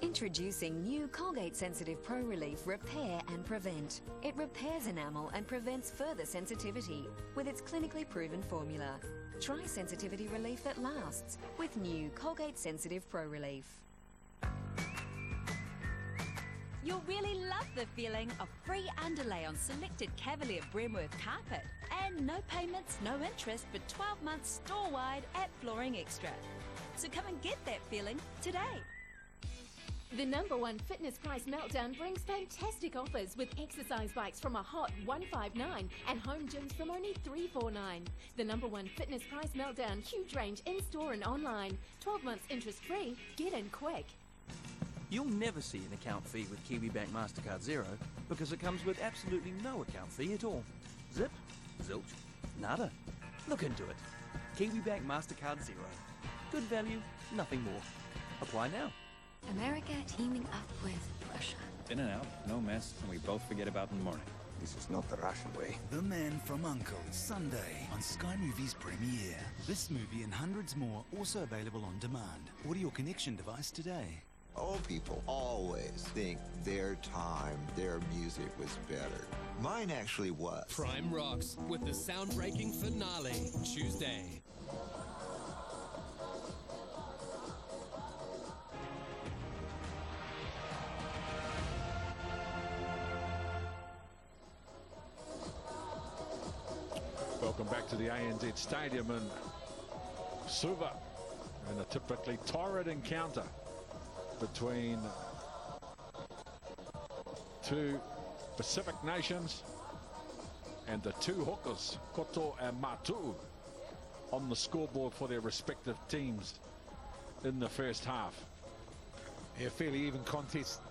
Introducing new Colgate Sensitive Pro Relief Repair and Prevent. It repairs enamel and prevents further sensitivity with its clinically proven formula. Try sensitivity relief that lasts with new Colgate Sensitive Pro Relief. You'll really love the feeling of free underlay on selected Cavalier Bremworth carpet and no payments, no interest for 12 months store-wide at Flooring Extra. So come and get that feeling today. The #1 fitness price meltdown brings fantastic offers with exercise bikes from a hot $159 and home gyms from only $349. The #1 fitness price meltdown, huge range in-store and online. 12 months interest-free. Get in quick. You'll never see an account fee with KiwiBank MasterCard Zero because it comes with absolutely no account fee at all. Zip, zilch, nada. Look into it. KiwiBank MasterCard Zero. Good value, nothing more. Apply now. America teaming up with Russia. In and out, no mess, and we both forget about in the morning. This is not the Russian way. The Man from U.N.C.L.E. Sunday on Sky Movies Premiere. This movie and hundreds more also available on demand. Order your connection device today. Old people always think their time, their music was better. Mine actually was. Prime rocks with the sound-breaking finale, Tuesday. Welcome back to the ANZ Stadium in Suva in a typically torrid encounter between two Pacific nations and the two hookers, Koto and Matu, on the scoreboard for their respective teams in the first half. Yeah, fairly even contest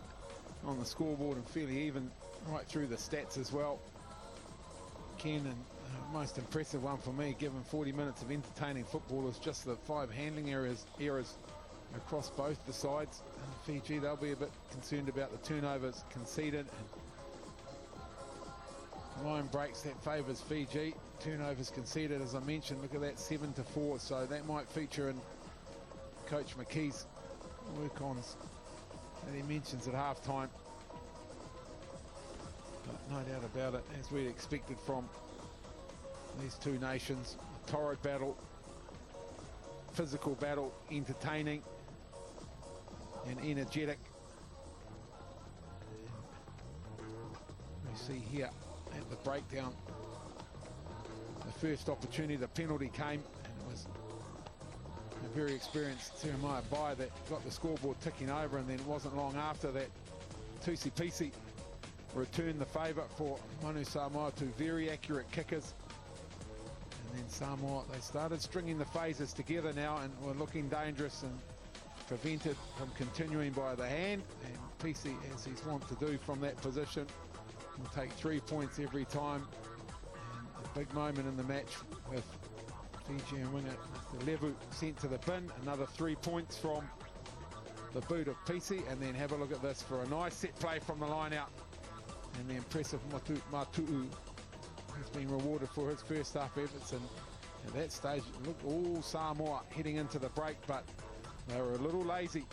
on the scoreboard and fairly even right through the stats as well. Ken, and most impressive one for me, given 40 minutes of entertaining football, is just the 5 handling errors across both the sides. Fiji, they'll be a bit concerned about the turnovers conceded. And line breaks, that favours Fiji. Turnovers conceded, as I mentioned, look at that, 7-4. So that might feature in Coach McKee's work-ons that he mentions at half-time. But no doubt about it, as we'd expected from these two nations, a torrid battle, physical battle, entertaining and energetic. We see here at the breakdown, the first opportunity, the penalty came, and it was a very experienced Jeremiah Bai that got the scoreboard ticking over, and then it wasn't long after that Tusi Pisi returned the favour for Manu Samoa, two very accurate kickers. And then Samoa, they started stringing the phases together now and were looking dangerous and prevented from continuing by the hand. And Pisi, as he's wont to do from that position, will take 3 points every time. And a big moment in the match with Fijian winger Levu sent to the bin. Another 3 points from the boot of Pisi. And then have a look at this for a nice set play from the line out. And the impressive Matu'u has been rewarded for his first half efforts. And at that stage, look, all Samoa heading into the break, but they were a little lazy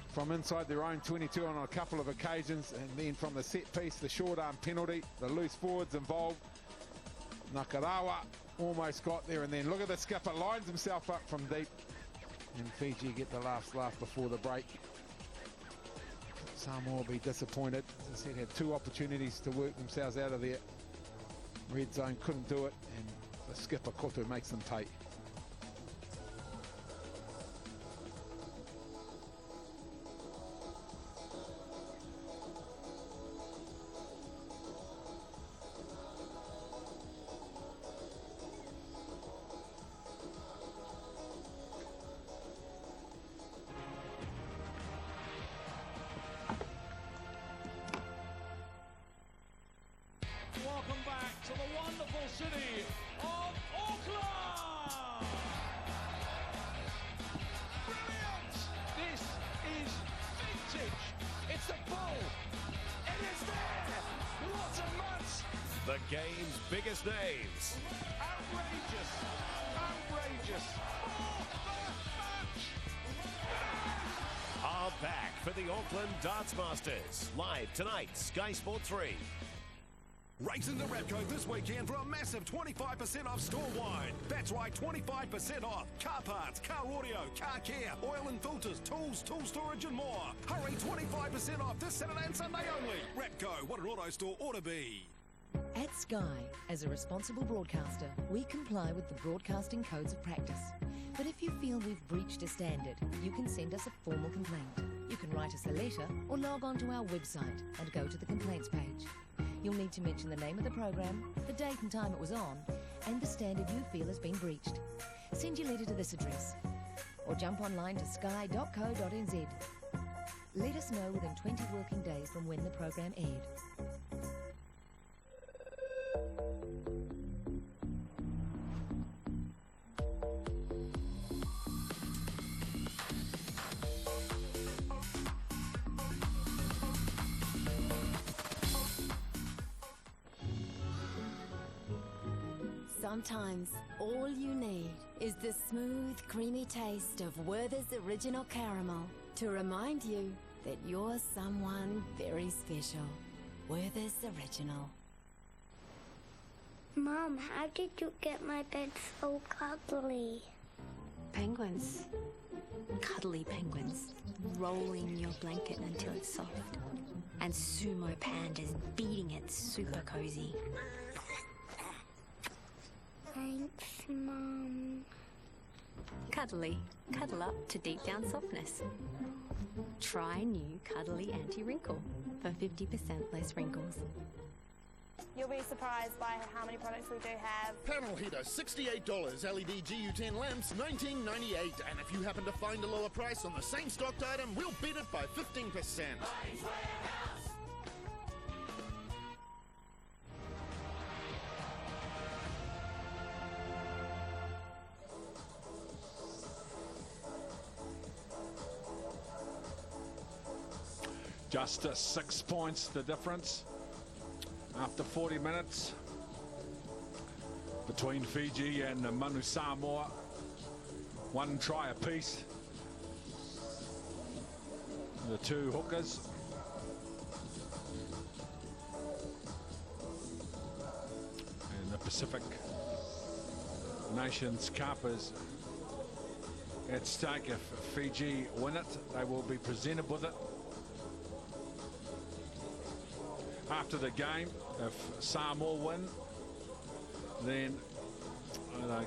from inside their own 22 on a couple of occasions. And then from the set piece, the short arm penalty, the loose forwards involved. Nakarawa almost got there, and then look at the skipper, lines himself up from deep. And Fiji get the last laugh before the break. Samoa will be disappointed. As I said, had 2 opportunities to work themselves out of there. Red zone couldn't do it, and the skipper Koto makes them pay. Welcome back to the wonderful city of Auckland! game's biggest names. Outrageous! Outrageous! Are back for the Auckland Darts Masters. Live tonight, Sky Sport 3. Race into Repco this weekend for a massive 25% off store-wide. That's right, 25% off. Car parts, car audio, car care, oil and filters, tools, tool storage and more. Hurry, 25% off this Saturday and Sunday only. Repco, what an auto store ought to be. At Sky, as a responsible broadcaster, we comply with the broadcasting codes of practice. But if you feel we've breached a standard, you can send us a formal complaint. You can write us a letter or log on to our website and go to the complaints page. You'll need to mention the name of the program, the date and time it was on, and the standard you feel has been breached. Send your letter to this address or jump online to sky.co.nz. Let us know within 20 working days from when the program aired. Sometimes all you need is the smooth, creamy taste of Werther's Original Caramel to remind you that you're someone very special. Werther's Original. Mom, how did you get my bed so cuddly? Penguins. Cuddly penguins. Rolling your blanket until it's soft. And sumo pandas beating it super cozy. Thanks, Mom. Cuddly. Cuddle up to deep down softness. Try new Cuddly Anti-Wrinkle for 50% less wrinkles. You'll be surprised by how many products we do have. Panel heater, $68. LED GU10 lamps, $19.98. And if you happen to find a lower price on the same stocked item, we'll beat it by 15%. Just 6 points the difference after 40 minutes between Fiji and Manu Samoa. 1 try apiece. The 2 hookers. And the Pacific Nations Cup is at stake. If Fiji win it, they will be presented with it. After the game, if Samoa win, then the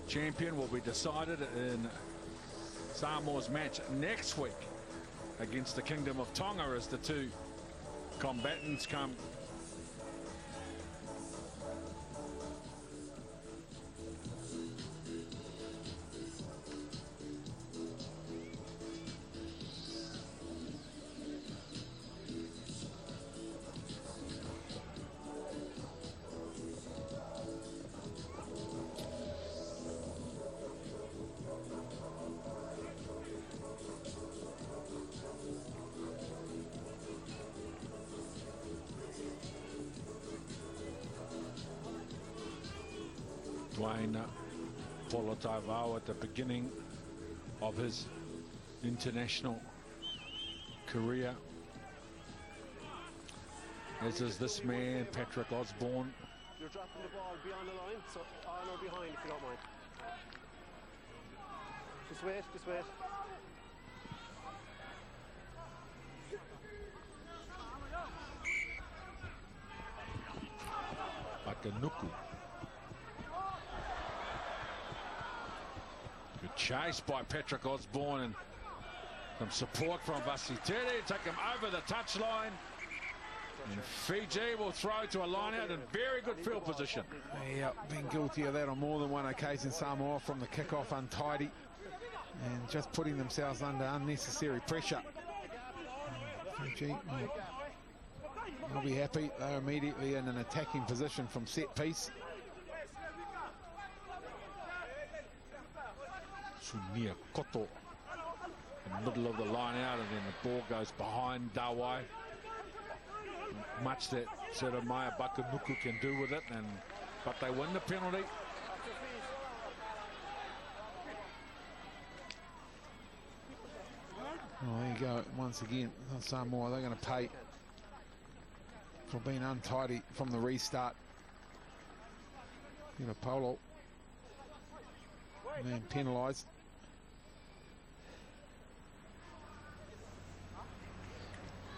champion will be decided in Samoa's match next week against the Kingdom of Tonga as the 2 combatants come. Dwayne Polotavao at the beginning of his international career, as is this man, Patrick Osborne. You're dropping the ball beyond the line, so on or behind if you don't mind. Just wait, just wait. Akanuku. Good chase by Patrick Osborne and some support from Vasiteri. Take him over the touchline. And Fiji will throw to a line out in very good field position. Yeah, been guilty of that on more than one occasion. Samoa from the kick-off untidy and just putting themselves under unnecessary pressure. Fiji, they'll be happy. They're immediately in an attacking position from set piece. Sunia Koto in the middle of the line out, and then the ball goes behind Dawai. much that sort of Maya Bakanuku can do with it, but they win the penalty. Oh, there you go. Once again, Samoa, they're going to pay for being untidy from the restart. Polo. Man penalised.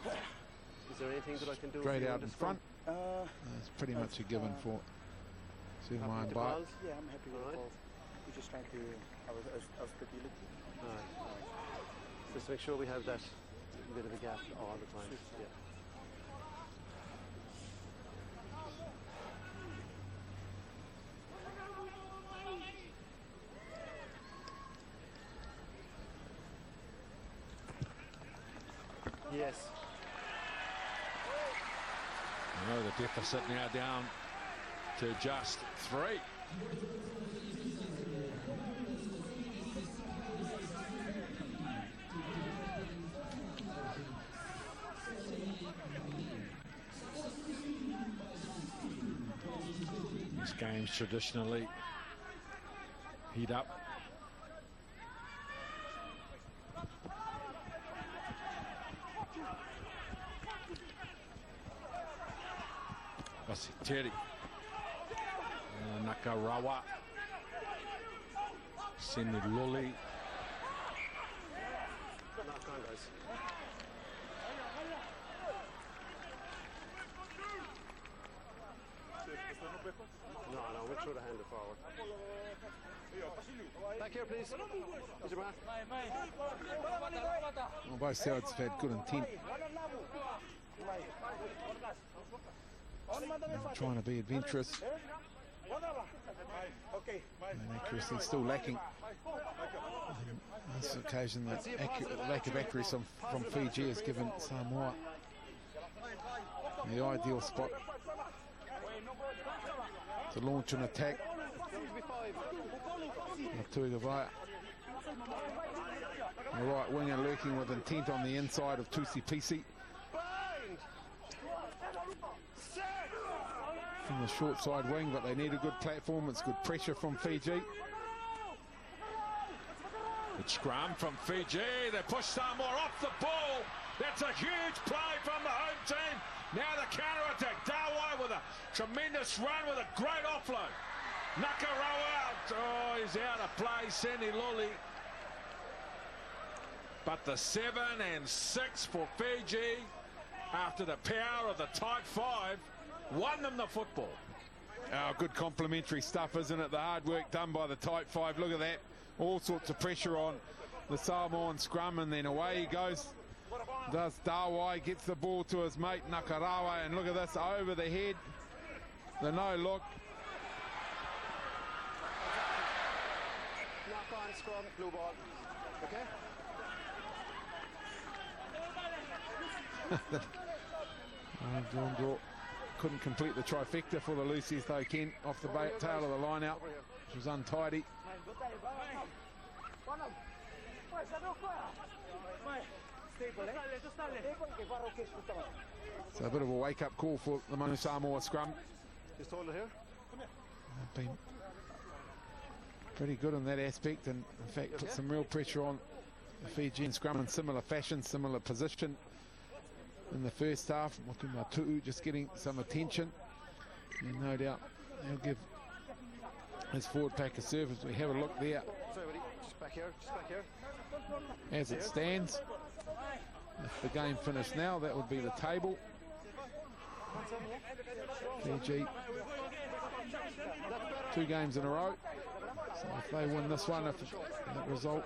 Is there anything that I can do? Straight out in front. It's pretty much a given for Superman by. Yeah, I'm happy with the balls. We're just trying to our stability. Just make sure we have that bit of a gap all the time. Yeah. Yes. I know the deficit now down to just 3. These games traditionally heat up. Terry, Nakarawa, Seniloli. Knock on, guys. No, we'll throw the hand forward. Back here, please. Here's your man. Well, both sides have had good intent. Trying to be adventurous. And accuracy still lacking. On this occasion, the lack of accuracy from Fiji has given Samoa the ideal spot to launch an attack. Tuigavaya, the right winger lurking with intent on the inside of Tusipisi. From the short side wing, but they need a good platform. It's good pressure from Fiji. Good scrum from Fiji. They push Samoa off the ball. That's a huge play from the home team. Now the counter-attack. Dawai with a tremendous run with a great offload. Nakarawa out. Oh, he's out of play. Seniloli. But the 7 and 6 for Fiji, after the power of the tight 5, won them the football. Oh, good complimentary stuff, isn't it? The hard work done by the tight 5. Look at that. All sorts of pressure on the Samoan scrum, and then away he goes. Does Dawai, gets the ball to his mate Nakarawa, and look at this, over the head. The no look. Knock on, scrum, blue ball. Okay? Couldn't complete the trifecta for the Lucies though, Ken, off the tail of the line out, which was untidy. So a bit of a wake-up call for the Manu Samoa scrum. Just hold it here. They've been pretty good in that aspect, and in fact put some real pressure on the Fijian scrum in similar fashion, similar position. In the first half, Motumatu'u just getting some attention, and no doubt he'll give his forward pack a serve as we have a look there. Sorry, buddy. Just back here, As it stands, if the game finished now, that would be the table. Fiji, 2 games in a row. So if they win this one, if that result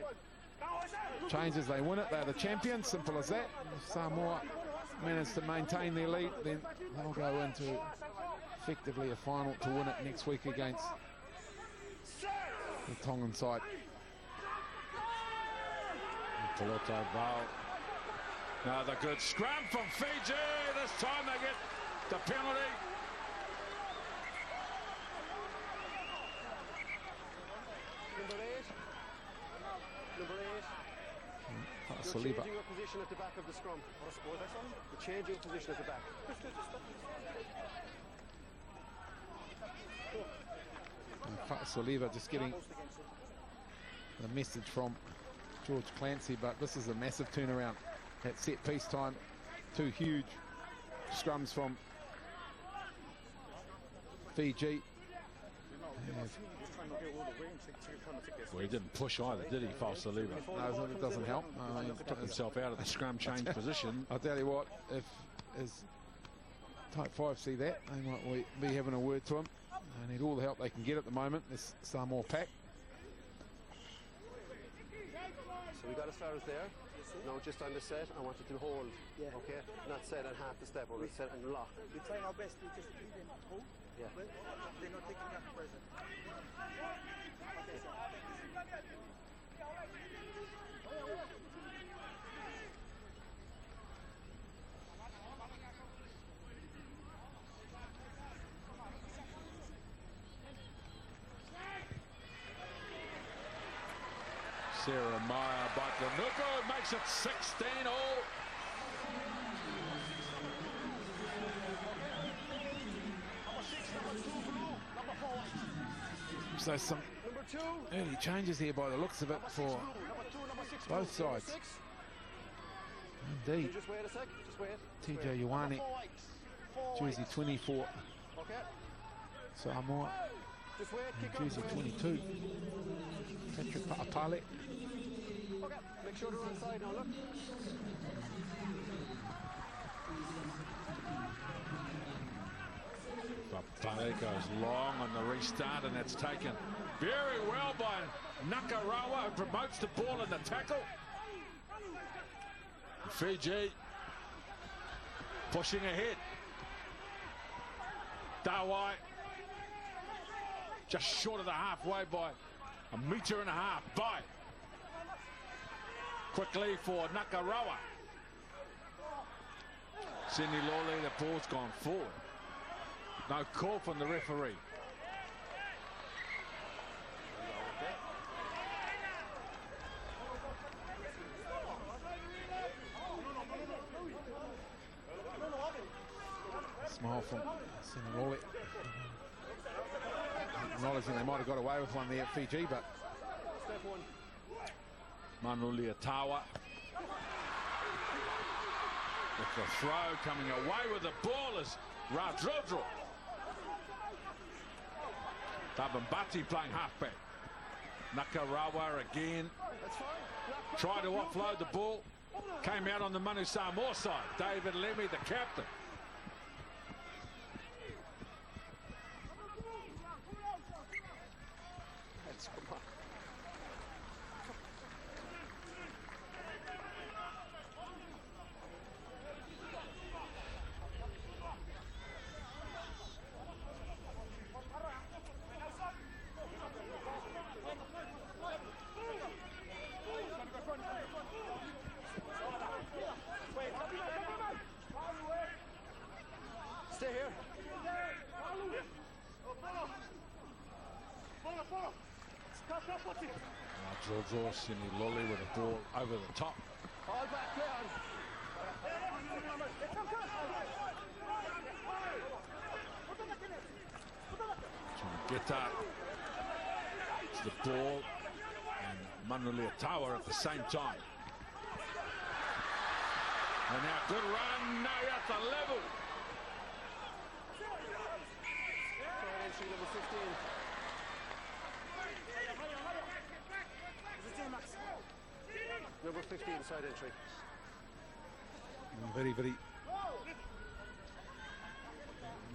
changes, they win it. They're the champions, simple as that. If Samoa manage to maintain their lead, then they'll go into effectively a final to win it next week against the Tongan side. Another good scrum from Fiji. This time they get the penalty. Number 8. You're changing your position at the back of the scrum. You're changing position at the back. Soliva just getting the message from George Clancy, but this is a massive turnaround at set piece time. Two huge scrums from Fiji. Well, he didn't push either, did he, Falsaliva? No, it doesn't help. He took himself out of the scrum change position. I'll tell you what, if his Type 5 see that, they might be having a word to him. They need all the help they can get at the moment. This Samoa pack. So we got as far as there. No, just on the set, I want you to hold. Okay? Not set and half the step, or set and lock. We're trying our best to just leave them hold. Yeah. But they're not taking enough pressure. Sarah Meyer, but Lanuko makes it 16 all. So some early changes here by the looks of it for both sides. Indeed. Just wait a sec. Just wait. TJ Ioane, jersey 24. Samoa, jersey 22. Patrick Apale. Okay, make sure they're on side now, look. Apale goes long on the restart, and that's taken very well by Nakarawa, who promotes the ball in the tackle. Fiji pushing ahead. Dawai just short of the halfway by a metre and a half. By quickly for Nakarawa. Cindy Lawley, the ball's gone forward. No call from the referee. Smile from Sinawoli. Acknowledging they might have got away with one there at Fiji, but Manuli Atawa with the throw, coming away with the ball is Radrodro. Tabambati playing halfback. Nakarawa again. Tried to offload the ball. Came out on the Manu Samoa side. David Lemmy, the captain. Stay here. George Sini Lolly with the ball over the top. All back, play on. Trying to get that to the ball and Manuli Atawa at the same time. And now good run, now you're at the level. Number 15. Number 15, side entry. Very, very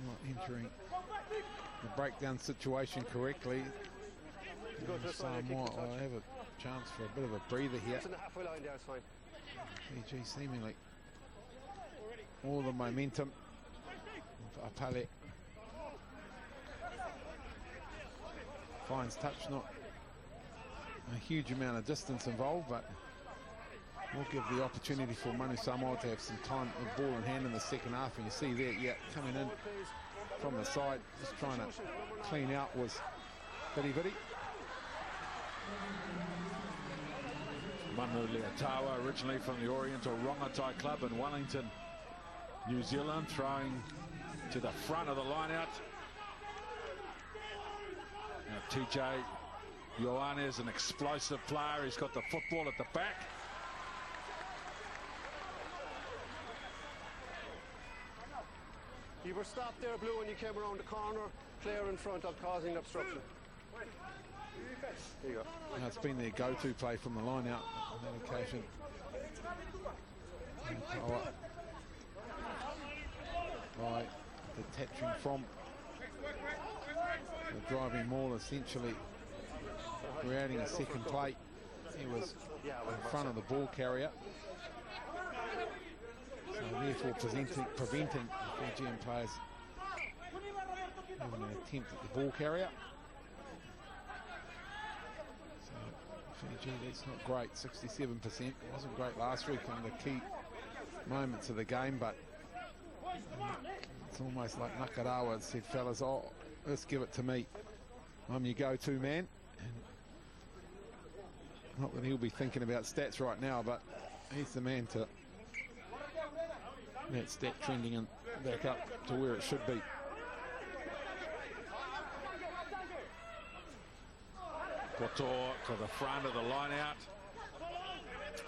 not entering the breakdown situation correctly. Samoa will have a chance for a bit of a breather here. It's in the halfway line there, it's fine. Fiji seemingly all the momentum for Apale. Finds touch, not a huge amount of distance involved, but will give the opportunity for Manu Samoa to have some time with ball in hand in the second half. And you see there, yeah, coming in from the side, just trying to clean out was Vidi Vidi. Manu Leotawa, originally from the Oriental Rongotai Club in Wellington, New Zealand, throwing to the front of the line out. Now TJ Ioane is an explosive player. He's got the football at the back. You were stopped there, Blue, when you came around the corner, clear in front of causing obstruction. There you go. Now it's been their go-to play from the line out on that occasion. By detaching from the driving maul, essentially creating a second play. He was in front of the ball carrier. So therefore preventing the Fijian players having an attempt at the ball carrier. So Fiji, that's not great, 67%. It wasn't great last week in the key moments of the game, but it's almost like Nakarawa said, fellas, oh, let's give it to me. I'm your go-to man. And not that he'll be thinking about stats right now, but he's the man to that stat trending and back up to where it should be. Kotor to the front of the line out.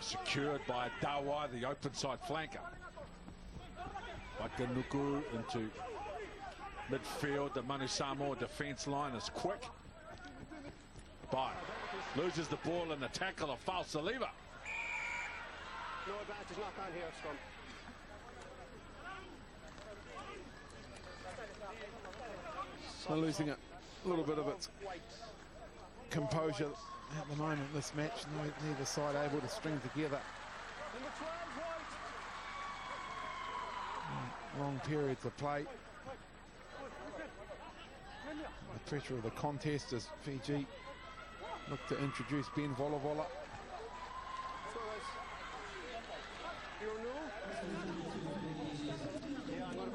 Secured by Dawai, the open side flanker. Wakanuku into midfield. The Manu Samoa defence line is quick. But loses the ball in the tackle of Falsaliva. No advantage, knock on here, Scrum. So losing a little bit of its composure at the moment, this match. Neither side able to string together long periods of play. The pressure of the contest as Fiji look to introduce Ben Volavola.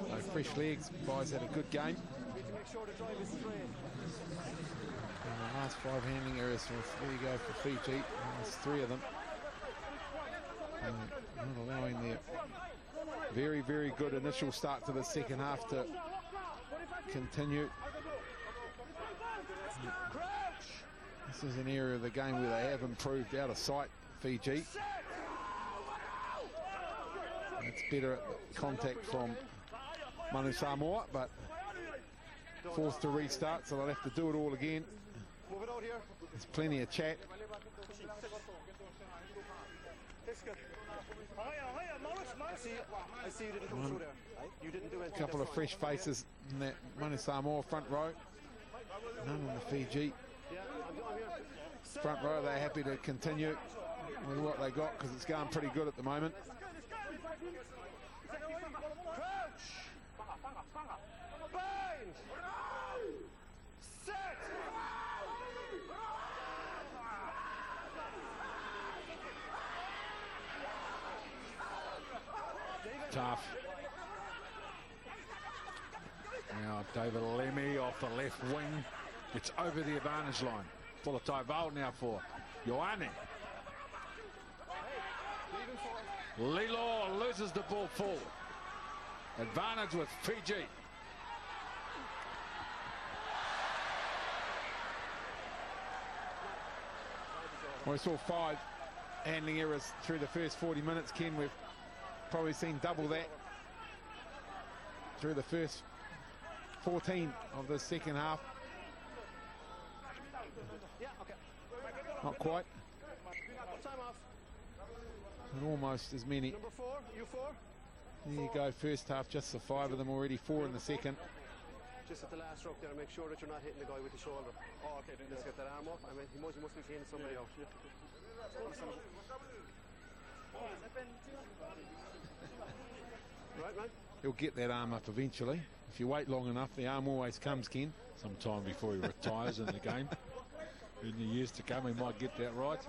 So fresh legs, guys had a good game. And the last 5 handling areas, there you go for Fiji. There's 3 of them. Not allowing their very, very good initial start to the second half to continue. This is an area of the game where they have improved out of sight, Fiji. It's better at contact from Manu Samoa, but forced to restart, so they'll have to do it all again. There's plenty of chat. I see you didn't come through there. You didn't do anything. A couple of fresh faces in that Manu Samoa front row. None in the Fiji front row. They're happy to continue with what they got because it's going pretty good at the moment. Bind! Set! Tough. Now David Lemmy off the left wing. It's over the advantage line. Full of Taival now for Ioane. Lilo loses the ball forward. Advantage with Fiji. We saw 5 handling errors through the first 40 minutes, Ken. We've probably seen double that through the first 14 of the second half. Not quite. But almost as many. Number 4, you 4? There you go, first half, just the 5 of them already, 4 in the second. Just at the last stroke there, make sure that you're not hitting the guy with the shoulder. Oh, okay, then just get that arm up. I mean, he must be seeing somebody else. Right, man? He'll get that arm up eventually. If you wait long enough, the arm always comes, Ken. Sometime before he retires in the game. In the years to come, he might get that right.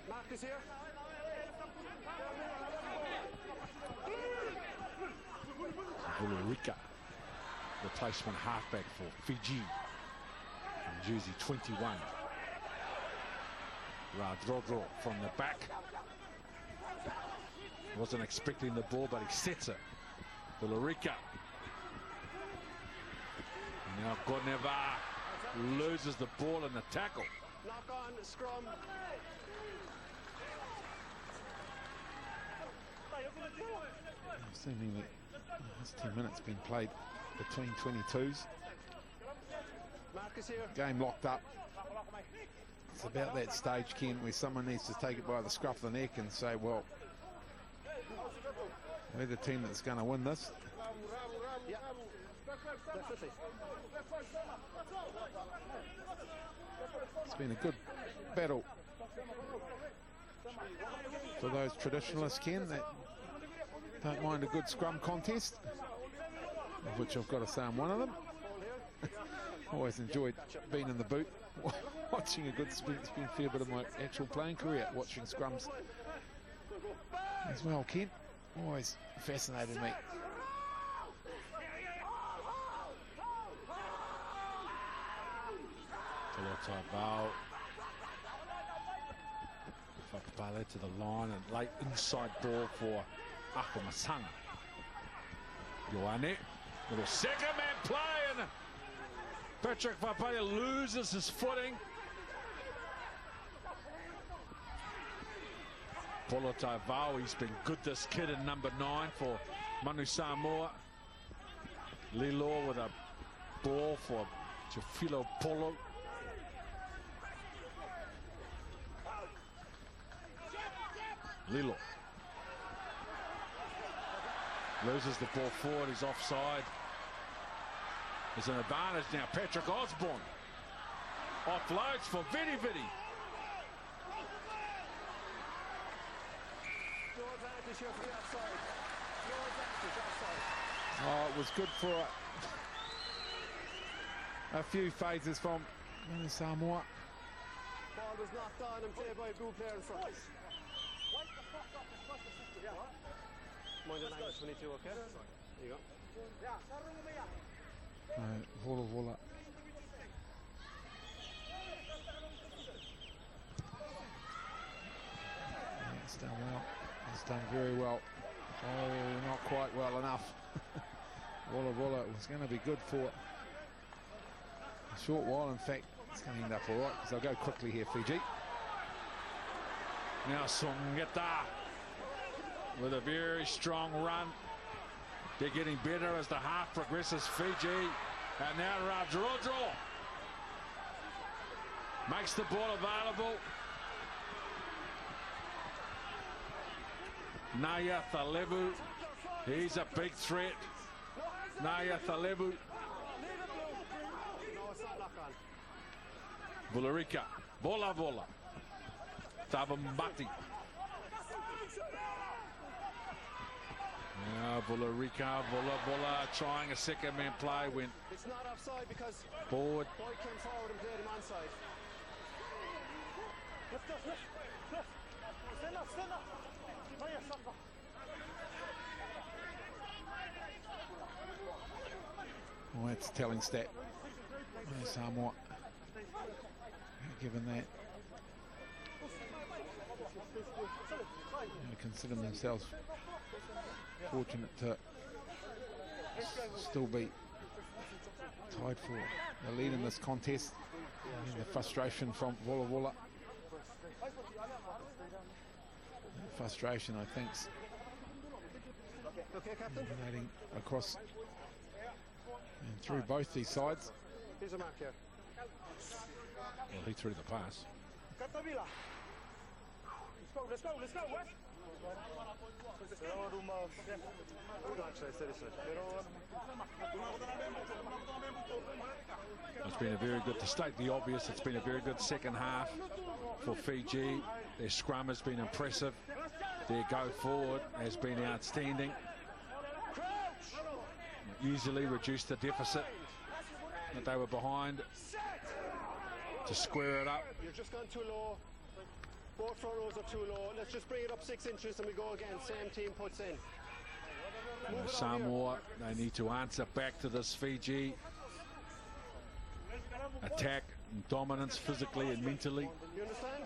Marcus here. Ulrika, replacement halfback for Fiji, from jersey 21. Radrodro from the back. Wasn't expecting the ball, but he sets it. Villarica. Now Godneva loses the ball in the tackle. Knock on, scrum. Seemingly, this 10 minutes been played between 22s. Marcus here. Game locked up. It's about that stage, Ken, where someone needs to take it by the scruff of the neck and say, well, we're the team that's going to win this. Yeah, definitely. It's been a good battle for those traditionalists, Ken, that don't mind a good scrum contest, of which I've got to say I'm one of them. Always enjoyed being in the boot, watching a good spin. It's been a fair bit of my actual playing career, watching scrums as well, Ken. Always fascinated me. Val Whakapale to the line, and late inside ball for Akamasanga. Ioane, little second man play, and Patrick Whakapale loses his footing. Polo Taivao, he's been good, this kid, in number 9 for Manu Samoa. Lilo with a ball for Jafilo Polo. Lilo loses the ball forward, he's offside. There's an advantage now. Patrick Osborne offloads for Vidi Vidi. Oh, it was good for a few phases from Samoa. Ball was knocked on and played by a blue player in front. Mind the language 22, okay? There you go. Vola. It's done well. It's done very well. Oh, not quite well enough. Vola was going to be good for a short while. In fact, it's going to end up all right, because they'll go quickly here, Fiji. Now Songeta with a very strong run. They're getting better as the half progresses, Fiji. And now Radrodro makes the ball available. Naya Thalebu, he's a big threat. Naya Thalebu. Villarica, Vola. Tabambati. Now Villarica, Vola trying a second man play when it's not offside because Boyd came forward and played him onside. Well, that's a telling stat. Samoa given that. They consider themselves fortunate to still be tied for the lead in this contest. And the frustration from Vola. Frustration, I think, emanating across and through both these sides. Here's a mark here. Well, he threw the pass. Let's go. It's been a very good, to state the obvious, it's been a very good second half for Fiji. Their scrum has been impressive. Their go forward has been outstanding. Easily reduced the deficit that they were behind to square it up. You've just gone too low. Both front rows are too low. Let's just bring it up 6 inches and we go again. Same team puts in. Samoa, they need to answer back to this Fiji attack and dominance physically and mentally. You understand?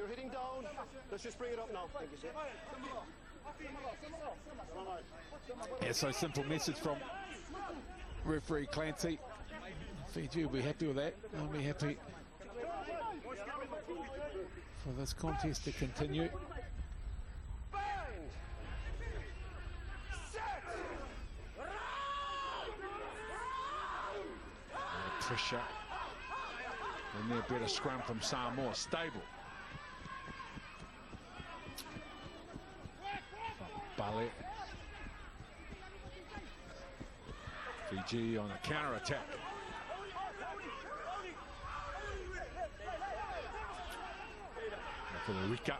You're hitting down. Let's just bring it up now. Thank you, sir. Yeah, so simple message from referee Clancy. Fiji will be happy with that. I'll be happy for this contest to continue. Pressure. And their better scrum from Samoa. Stable. Ballet. Fiji on a counter attack. For the Rika.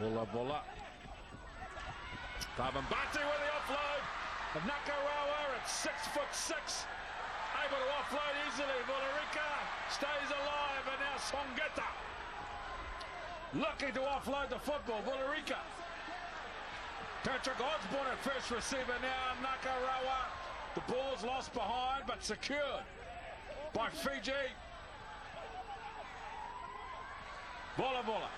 Bola. Tavambati with the offload. Nakarawa at 6'6", able to offload easily. Volarica stays alive, and now Songeta looking to offload the football. Volarica. Patrick Osborne at first receiver now. Nakarawa. The ball's lost behind, but secured by Fiji. Bola.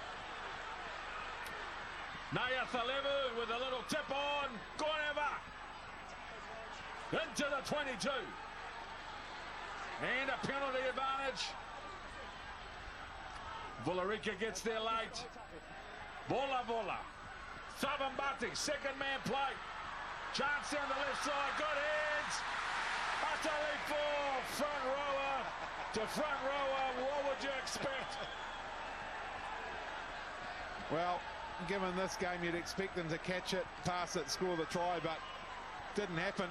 Naya Thalevu with a little tip on. Goneva. Into the 22. And a penalty advantage. Volarica gets there late. Bola. Sabambati, second man play. Chance down the left side. Good hands. Atalifo, front rower to front rower. What would you expect? Well, given this game, you'd expect them to catch it, pass it, score the try, but didn't happen.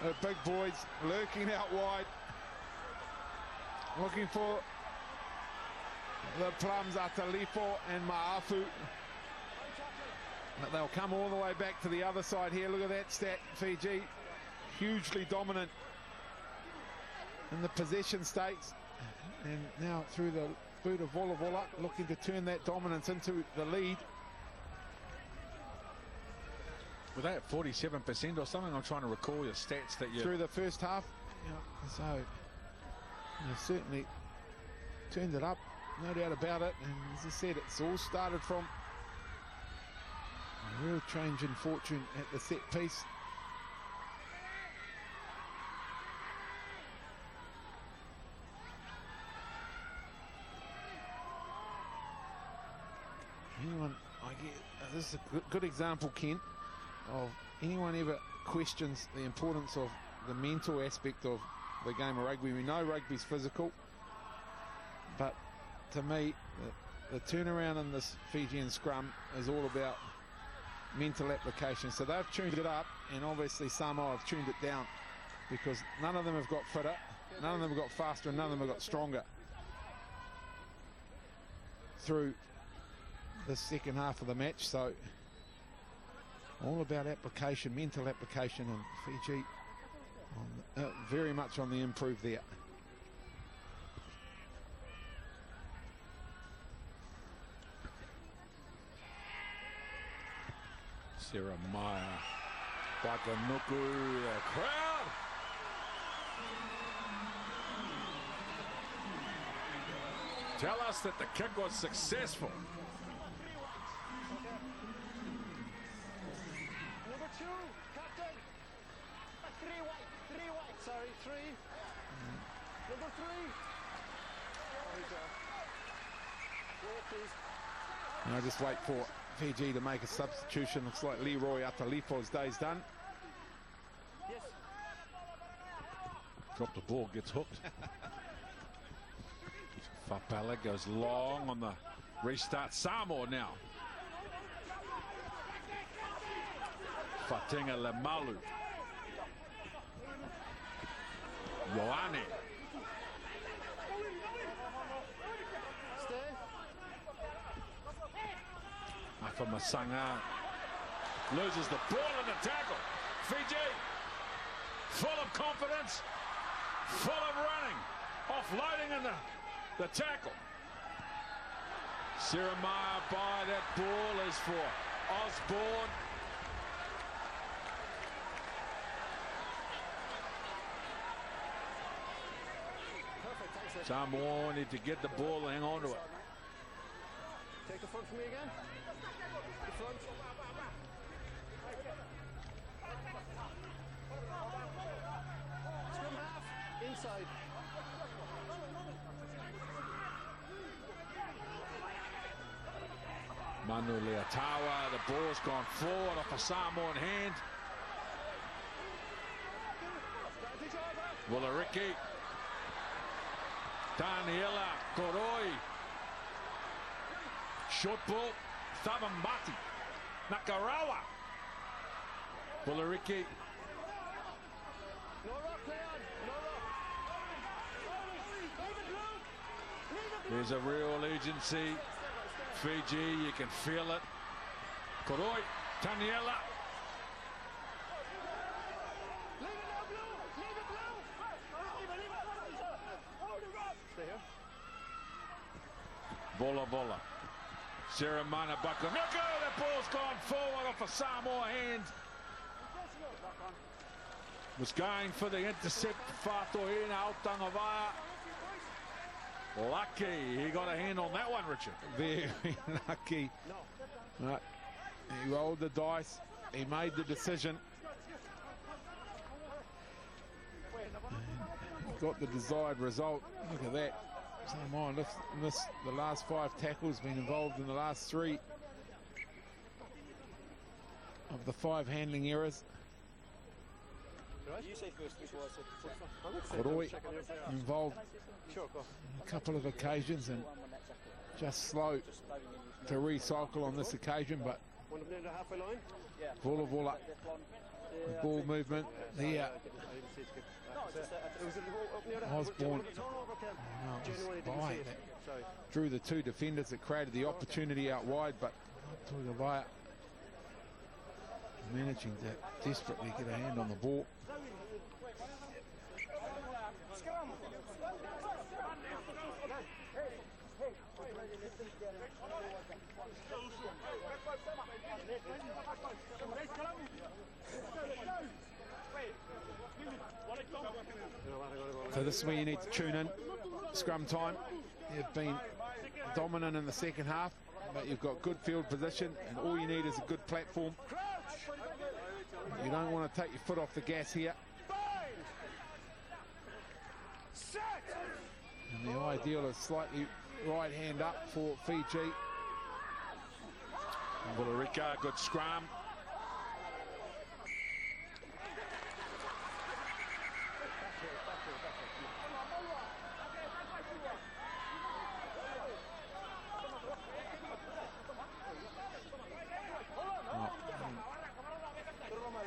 The big boys lurking out wide, looking for the plums, Atalifo and Maafu. But they'll come all the way back to the other side here. Look at that stat, Fiji. Hugely dominant in the possession stakes. And now through the boot of Vola, looking to turn that dominance into the lead. Were they at 47% or something? I'm trying to recall your stats that you... Through the first half. Yeah, so they certainly turned it up, no doubt about it. And as I said, it's all started from a real change in fortune at the set piece. Anyone, this is a good example, Ken, of anyone ever questions the importance of the mental aspect of the game of rugby. We know rugby's physical, but to me, the turnaround in this Fijian scrum is all about mental application. So they've tuned it up, and obviously Samoa have tuned it down, because none of them have got fitter, none of them have got faster, and none of them have got stronger through the second half of the match. So all about application, mental application, and Fiji very much on the improve there. Sarah Maya, Bakanuku, the crowd. Tell us that the kick was successful. Number 2, captain. 3 white. Sorry, 3. Number 3. Now just wait for Fiji to make a substitution. Looks like Leroy Atalifo's day's done. Yes. Drop the ball, gets hooked. Fapala goes long on the restart. Samoa now. Fatinga Lemalu. Ioane. Afamasanga loses the ball in the tackle. Fiji, full of confidence, full of running, offloading in the tackle. Siromaya by that ball is for Osborne. Perfect, thanks, Ed. Samoa need to get the ball and hang on to it. Take the front for me again. The front. Scrum half. Inside. Manu Leatawa, the ball's gone forward off a Samoan hand. Willariki. Daniela Koroi. Short ball. Thabambati. Nakarawa. Willariki. There's a real agency. Fiji, you can feel it. Koroi, Taniela. Bola Bola. Seremana Bakamoko. The ball's gone forward off a Samoa hand. Was going for the intercept. Fatoina Autangavaya. Lucky he got a hand on that one, Richard. Very lucky. Right. He rolled the dice. He made the decision. And got the desired result. Look at that. Samoa missed the last 5 tackles, been involved in the last 3 of the 5 handling errors. Koroi involved a couple of occasions and just slow to recycle on this occasion, but Vola Vola, the ball movement there. Osborne drew the 2 defenders that created the opportunity out wide, but Tuivasa managing to desperately get a hand on the ball. So this is where you need to tune in. Scrum time. You've been dominant in the second half, but you've got good field position, and all you need is a good platform. You don't want to take your foot off the gas here. And the ideal is slightly right hand up for Fiji. Willarika, good scrum.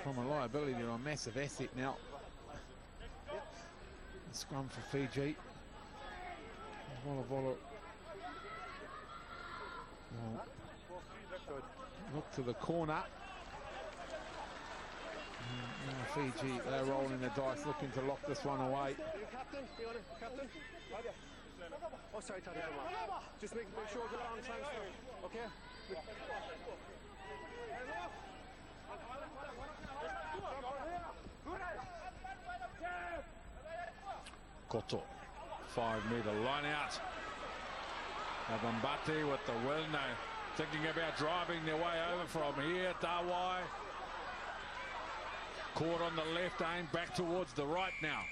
From a liability to a massive asset now. The scrum for Fiji. Vola Vola. Look to the corner. Now Fiji, they're rolling the dice, looking to lock this one away. Captain? Oh, sorry, Taddy. Just make sure we're on transfer, okay? Koto, 5-metre line out. Abambati with the will now, thinking about driving their way over from here. Dawai caught on the left, aimed back towards the right now.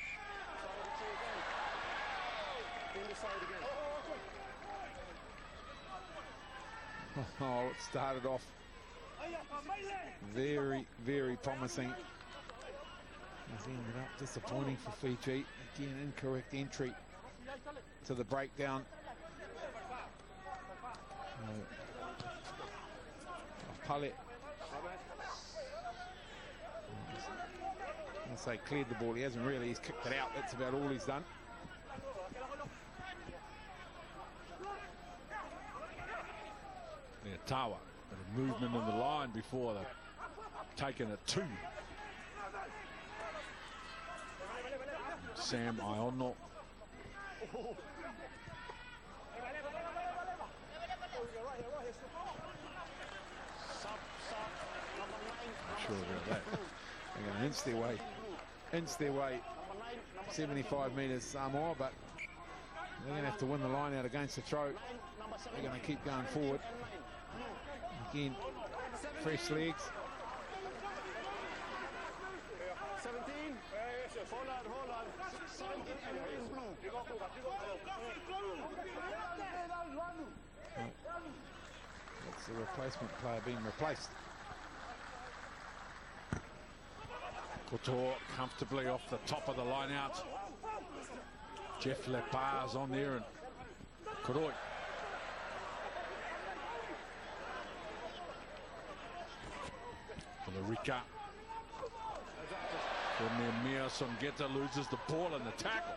Oh, it started off very, very promising. It's ended up disappointing for Fiji. Again, incorrect entry to the breakdown. Pallet. I'll say cleared the ball. He hasn't really. He's kicked it out. That's about all he's done. Yeah, Tawa, a movement in the line before they've taken it 2. Sam Iono. Sure about that. They're going to inch their way 75 metres Samoa, but They're going to have to win the line out against the throw. They're going to keep going forward. Again, fresh legs. 17. Hold on. 17. That's the replacement player being replaced. Couture comfortably off the top of the line out. Jeff Lepar's on there and Koroi. For the Rika. Mia Songeta loses the ball in the tackle.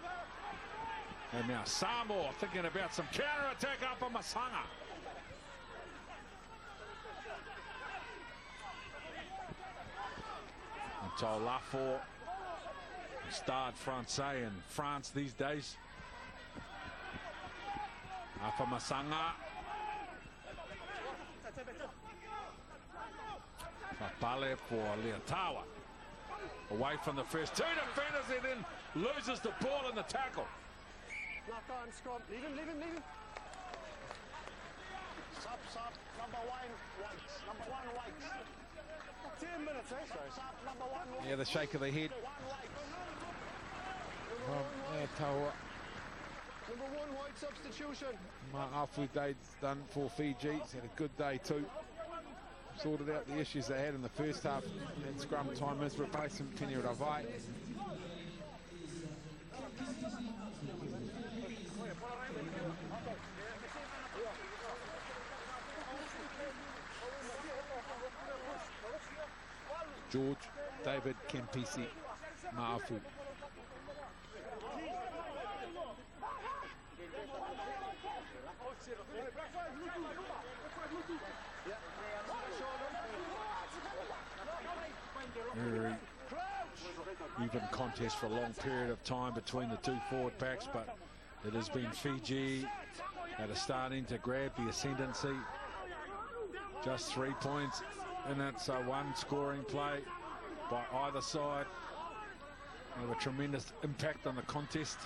And now Samoa thinking about some counter-attack up on Masanga. Until Lafort, Stade Francais in France these days. Afa Masanga. Papale for Leotawa. Away from the first two defenders, and then loses the ball in the tackle. Knock on, scrum. Leave him. Stop. Number one, white. 10 minutes, eh? Stop, number one. Yeah, the shake of the head. Leotawa. Number one, white substitution. Ma'afu Day's done for Fiji. He's had a good day too. Sorted out the issues they had in the first half. At scrum time, his replacement, Kenny Ravai. George David Kempisi Ma'afu. Very even contest for a long period of time between the two forward packs, but it has been Fiji that are starting to grab the ascendancy. Just 3 points, and it's a one scoring play by either side. Have a tremendous impact on the contest.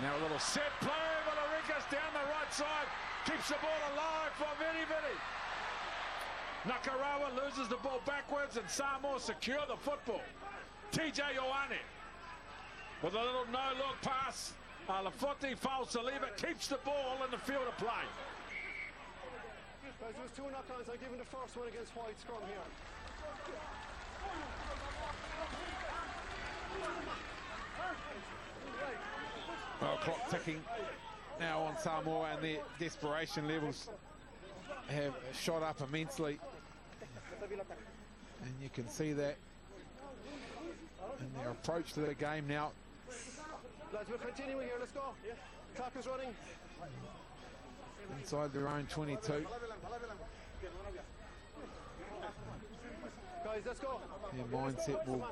Now a little set play, Valerikas down the right side, keeps the ball alive for Vidi. Nakarawa loses the ball backwards and Samoa secure the football. TJ Ioane with a little no-look pass. Lafoti Falsaliva keeps the ball in the field of play. Guys, there's two knock-ons. I'm giving the first one against White scrum here. Well, clock ticking now on Samoa, and their desperation levels have shot up immensely. And you can see that in their approach to the game now. Lads, we're continuing here. Let's go. Clock is running. Inside their own 22. Guys, let's go. Their mindset will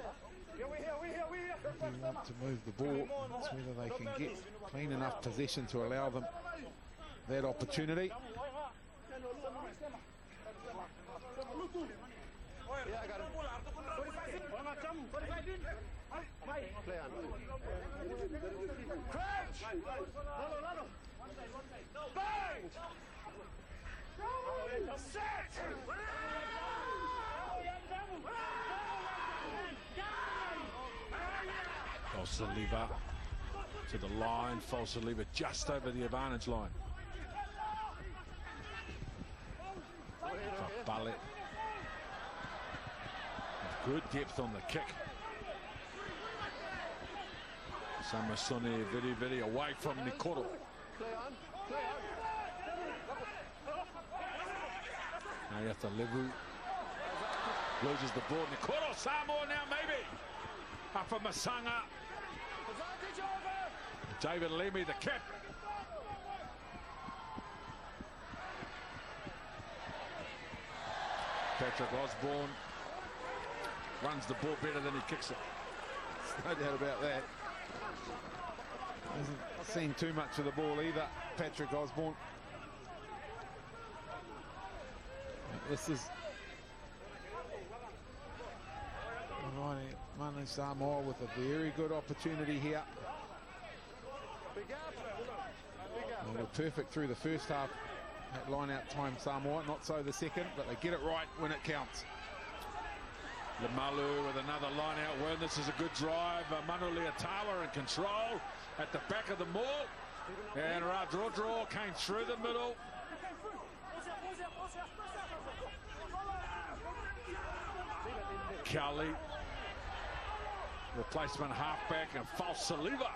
want to move the ball. It's whether they can get clean enough possession to allow them that opportunity. Yeah, I got it. Play on. Crouch! Bang! Set! Falsaliva to the line. Falsaliva just over the advantage line. Ballet. Good depth on the kick. Samasone Vidi away from Nikoro. Now you have to Levu. Loses the ball. Nikoro, Samoa now maybe. Up for Masanga. David Lemi, the cap. Patrick Osborne runs the ball better than he kicks it. No doubt about that. Hasn't seen too much of the ball either, Patrick Osborne. This is Manu Samoa with a very good opportunity here. They were perfect through the first half. That line-out time, Samoa, not so the second, but they get it right when it counts. Lemalu with another line-out win. This is a good drive. Manu Leotawa in control at the back of the maul. And Radrodro came through the middle. Kelly, replacement halfback, and false Saliva.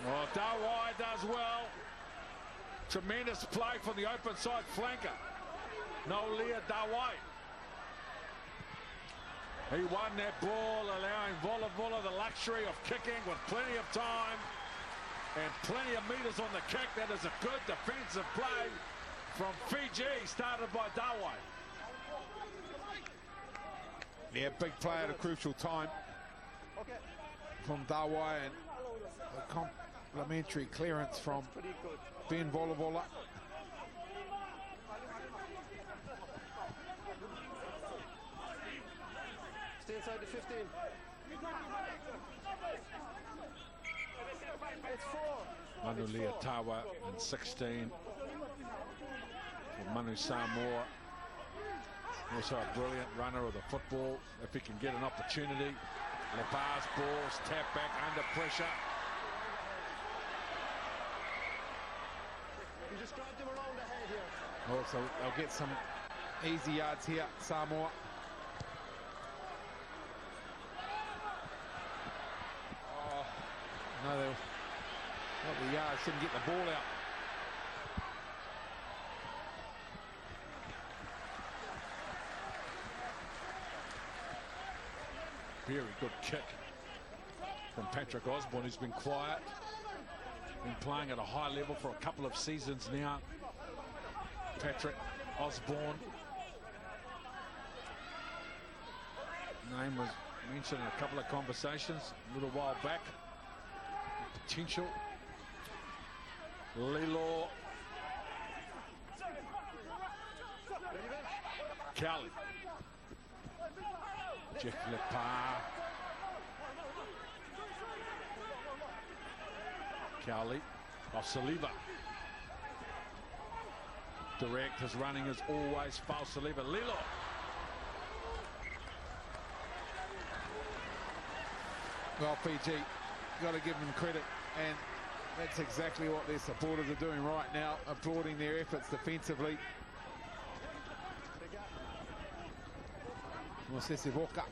Well, Dawai does well. Tremendous play from the open side flanker. Nolia Dawai. He won that ball, allowing Vola the luxury of kicking with plenty of time and plenty of meters on the kick. That is a good defensive play from Fiji, started by Dawai. Yeah, big play at a crucial time from Dawai, and a complimentary clearance from Ben Vola. Stay inside the 15. It's 4. Manu Leotawa in 16. For Manu Samoa. Also a brilliant runner of the football if he can get an opportunity. Lepar's balls tap back under pressure. You just grab them around the head here. Also, they'll get some easy yards here, Samoa. Oh, no, they'll not the yards, didn't get the ball out. Very good kick from Patrick Osborne, who's been quiet, been playing at a high level for a couple of seasons now. Patrick Osborne. Name was mentioned in a couple of conversations a little while back. Potential. Lilo. Kelly. Jeff Lepar. Cowley off Saliva. Direct, his running is always false Saliva. Lilo. Well, Fiji, got to give them credit, and that's exactly what their supporters are doing right now, applauding their efforts defensively. Mosese Voka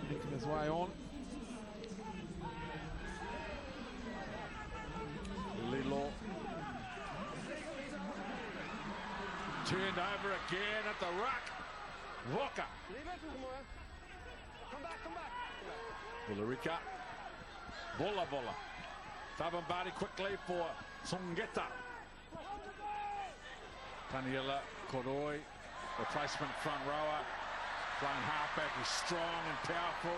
making his way on. Lilo turned over again at the ruck. Voka. Bularica. Bola. Thabambari quickly for Songeta. Taniela Koroi. Replacement front rower, playing halfback, is strong and powerful.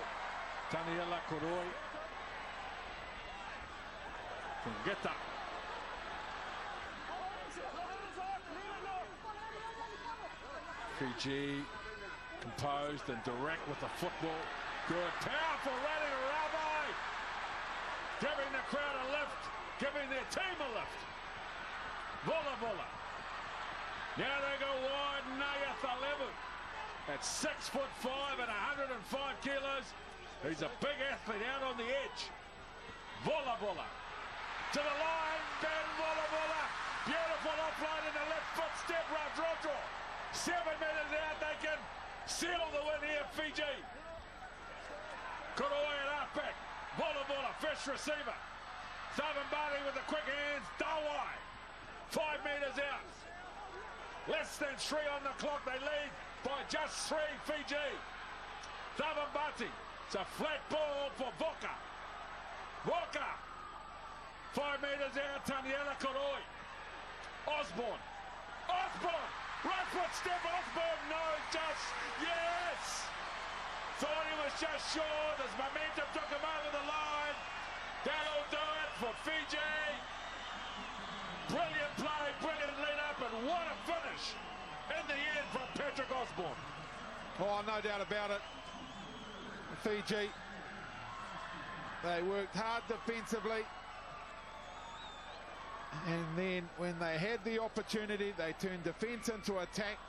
Taniela Koroi. Geta. Fiji composed and direct with the football. Good, powerful running Rabbi. Giving the crowd a lift, giving their team a lift. Vola. Now they go wide, Nayath 11 at 6'5" and 105 kilos. He's a big athlete out on the edge. Vola. To the line, Ben Vola. Beautiful offline in the left foot step, Radrodro. 7 meters out, they can seal the win here, Fiji. Koroi at halfback. Vola, first receiver. Thabambari with the quick hands, Dawai. 5 meters out. Less than 3 on the clock. They lead by just 3, Fiji. Thabambati. It's a flat ball for Voka. 5 meters out. Taniela Koroi. Osborne. Right foot step. Osborne. No, just. Yes. Thought he was just short. His momentum took him over the line. That'll do it for Fiji. Brilliant play, brilliant lead up, and what a finish in the end from Patrick Osborne. Oh, no doubt about it. Fiji They worked hard defensively. And then when they had the opportunity, they turned defence into attack.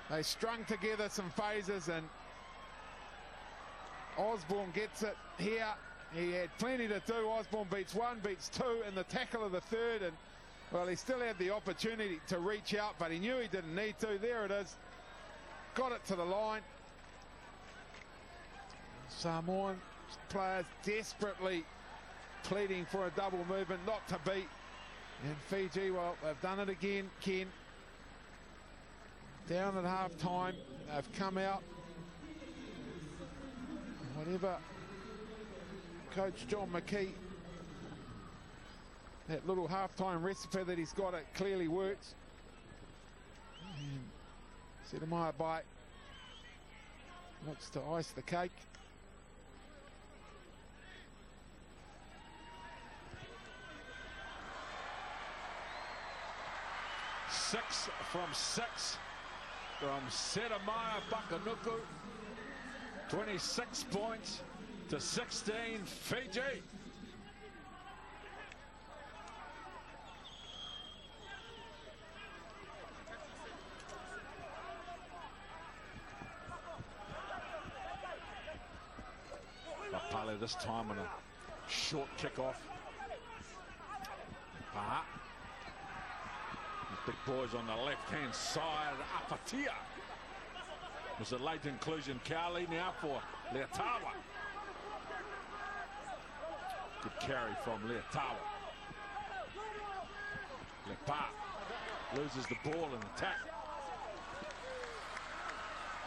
They strung together some phases, and Osborne gets it here. He had plenty to do. Osborne beats one, beats two, and the tackle of the third. And, well, he still had the opportunity to reach out, but he knew he didn't need to. There it is. Got it to the line. Samoan players desperately pleading for a double movement, not to beat. And Fiji, well, they've done it again, Ken. Down at half-time, they've come out. Whatever Coach John McKee, that little half-time recipe that he's got, it clearly works. And Samoa Bai looks to ice the cake. Six from six from Samoa Bakanuku. 26 points to 16 Fiji. Papale this time on a short kickoff. Big boys on the left-hand side. Apatia was a late inclusion. Cowley now for Leatawa. Good carry from Leatawa. Lepa loses the ball in attack.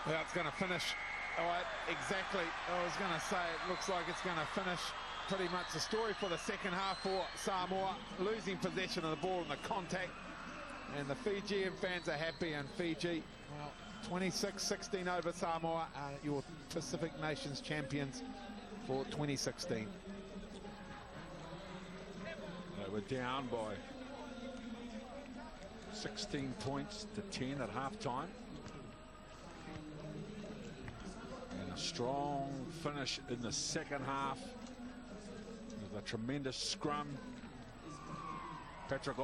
Well, it's going to finish. All right, exactly. I was going to say it looks like it's going to finish pretty much the story for the second half for Samoa. Losing possession of the ball and the contact. And the Fijian fans are happy, and Fiji, well, 26-16 over Samoa, your Pacific Nations champions for 2016. They were down by 16 points to 10 at halftime. And a strong finish in the second half with a tremendous scrum. Patrick